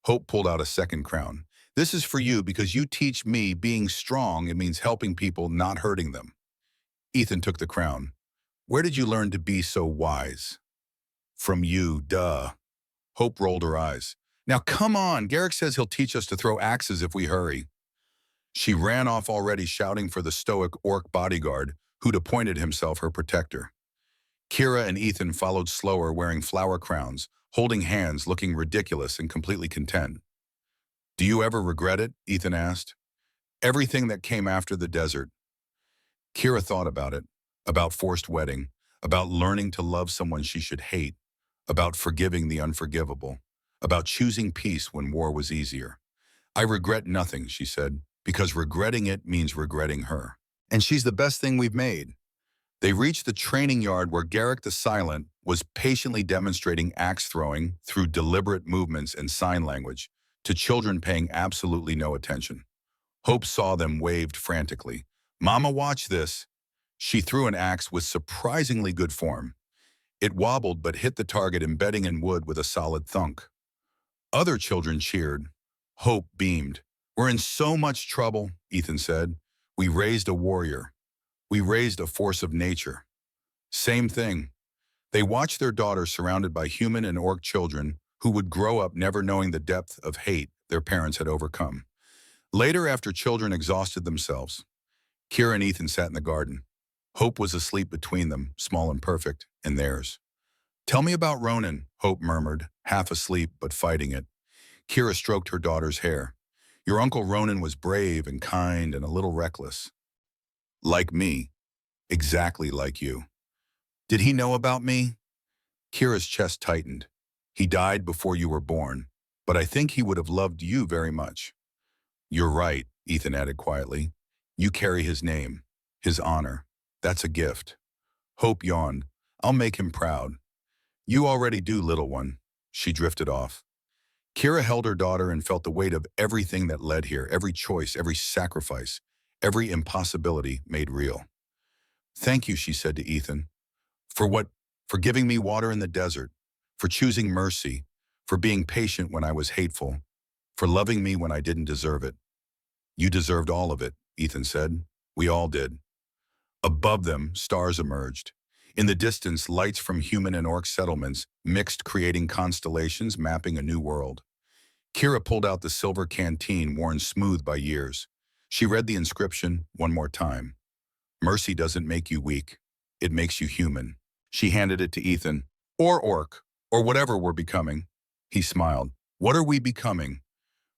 Hope pulled out a second crown. This is for you because you teach me being strong, it means helping people, not hurting them. Ethan took the crown. Where did you learn to be so wise? From you, duh. Hope rolled her eyes. Now come on, Garrick says he'll teach us to throw axes if we hurry. She ran off already, shouting for the stoic orc bodyguard, who'd appointed himself her protector. Kira and Ethan followed slower, wearing flower crowns, holding hands, looking ridiculous and completely content. Do you ever regret it? Ethan asked. Everything that came after the desert. Kira thought about it, about forced wedding, about learning to love someone she should hate, about forgiving the unforgivable, about choosing peace when war was easier. I regret nothing, she said, because regretting it means regretting her. And she's the best thing we've made. They reached the training yard where Garrick the Silent was patiently demonstrating axe throwing through deliberate movements and sign language to children paying absolutely no attention. Hope saw them, waved frantically. Mama, watch this. She threw an axe with surprisingly good form. It wobbled but hit the target, embedding in wood with a solid thunk. Other children cheered. Hope beamed. We're in so much trouble, Ethan said. We raised a warrior. We raised a force of nature. Same thing. They watched their daughter surrounded by human and orc children who would grow up never knowing the depth of hate their parents had overcome. Later, after children exhausted themselves, Kira and Ethan sat in the garden. Hope was asleep between them, small and perfect, and theirs. "Tell me about Ronan," Hope murmured, half asleep but fighting it. Kira stroked her daughter's hair. "Your Uncle Ronan was brave and kind and a little reckless. Like me. Exactly like you." "Did he know about me?" Kira's chest tightened. "He died before you were born, but I think he would have loved you very much." "You're right," Ethan added quietly. "You carry his name, his honor. That's a gift." Hope yawned. "I'll make him proud." "You already do, little one." She drifted off. Kira held her daughter and felt the weight of everything that led here, every choice, every sacrifice, every impossibility made real. "Thank you," she said to Ethan. "For what? For giving me water in the desert, for choosing mercy, for being patient when I was hateful, for loving me when I didn't deserve it." "You deserved all of it," Ethan said. "We all did." Above them, stars emerged. In the distance, lights from human and orc settlements mixed, creating constellations mapping a new world. Kira pulled out the silver canteen worn smooth by years. She read the inscription one more time. "Mercy doesn't make you weak. It makes you human." She handed it to Ethan. "Or orc, or whatever we're becoming." He smiled. "What are we becoming?"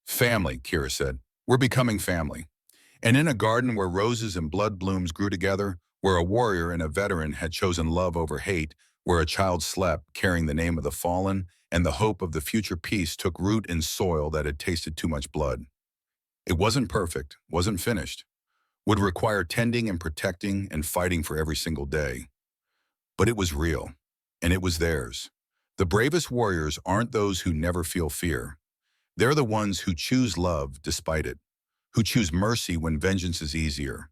"Family," Kira said. "We're becoming family." And in a garden where roses and blood blooms grew together, where a warrior and a veteran had chosen love over hate, where a child slept, carrying the name of the fallen, and the hope of the future peace took root in soil that had tasted too much blood. It wasn't perfect, wasn't finished, would require tending and protecting and fighting for every single day. But it was real, and it was theirs. The bravest warriors aren't those who never feel fear. They're the ones who choose love despite it, who choose mercy when vengeance is easier,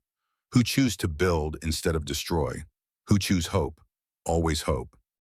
who choose to build instead of destroy, who choose hope, always hope.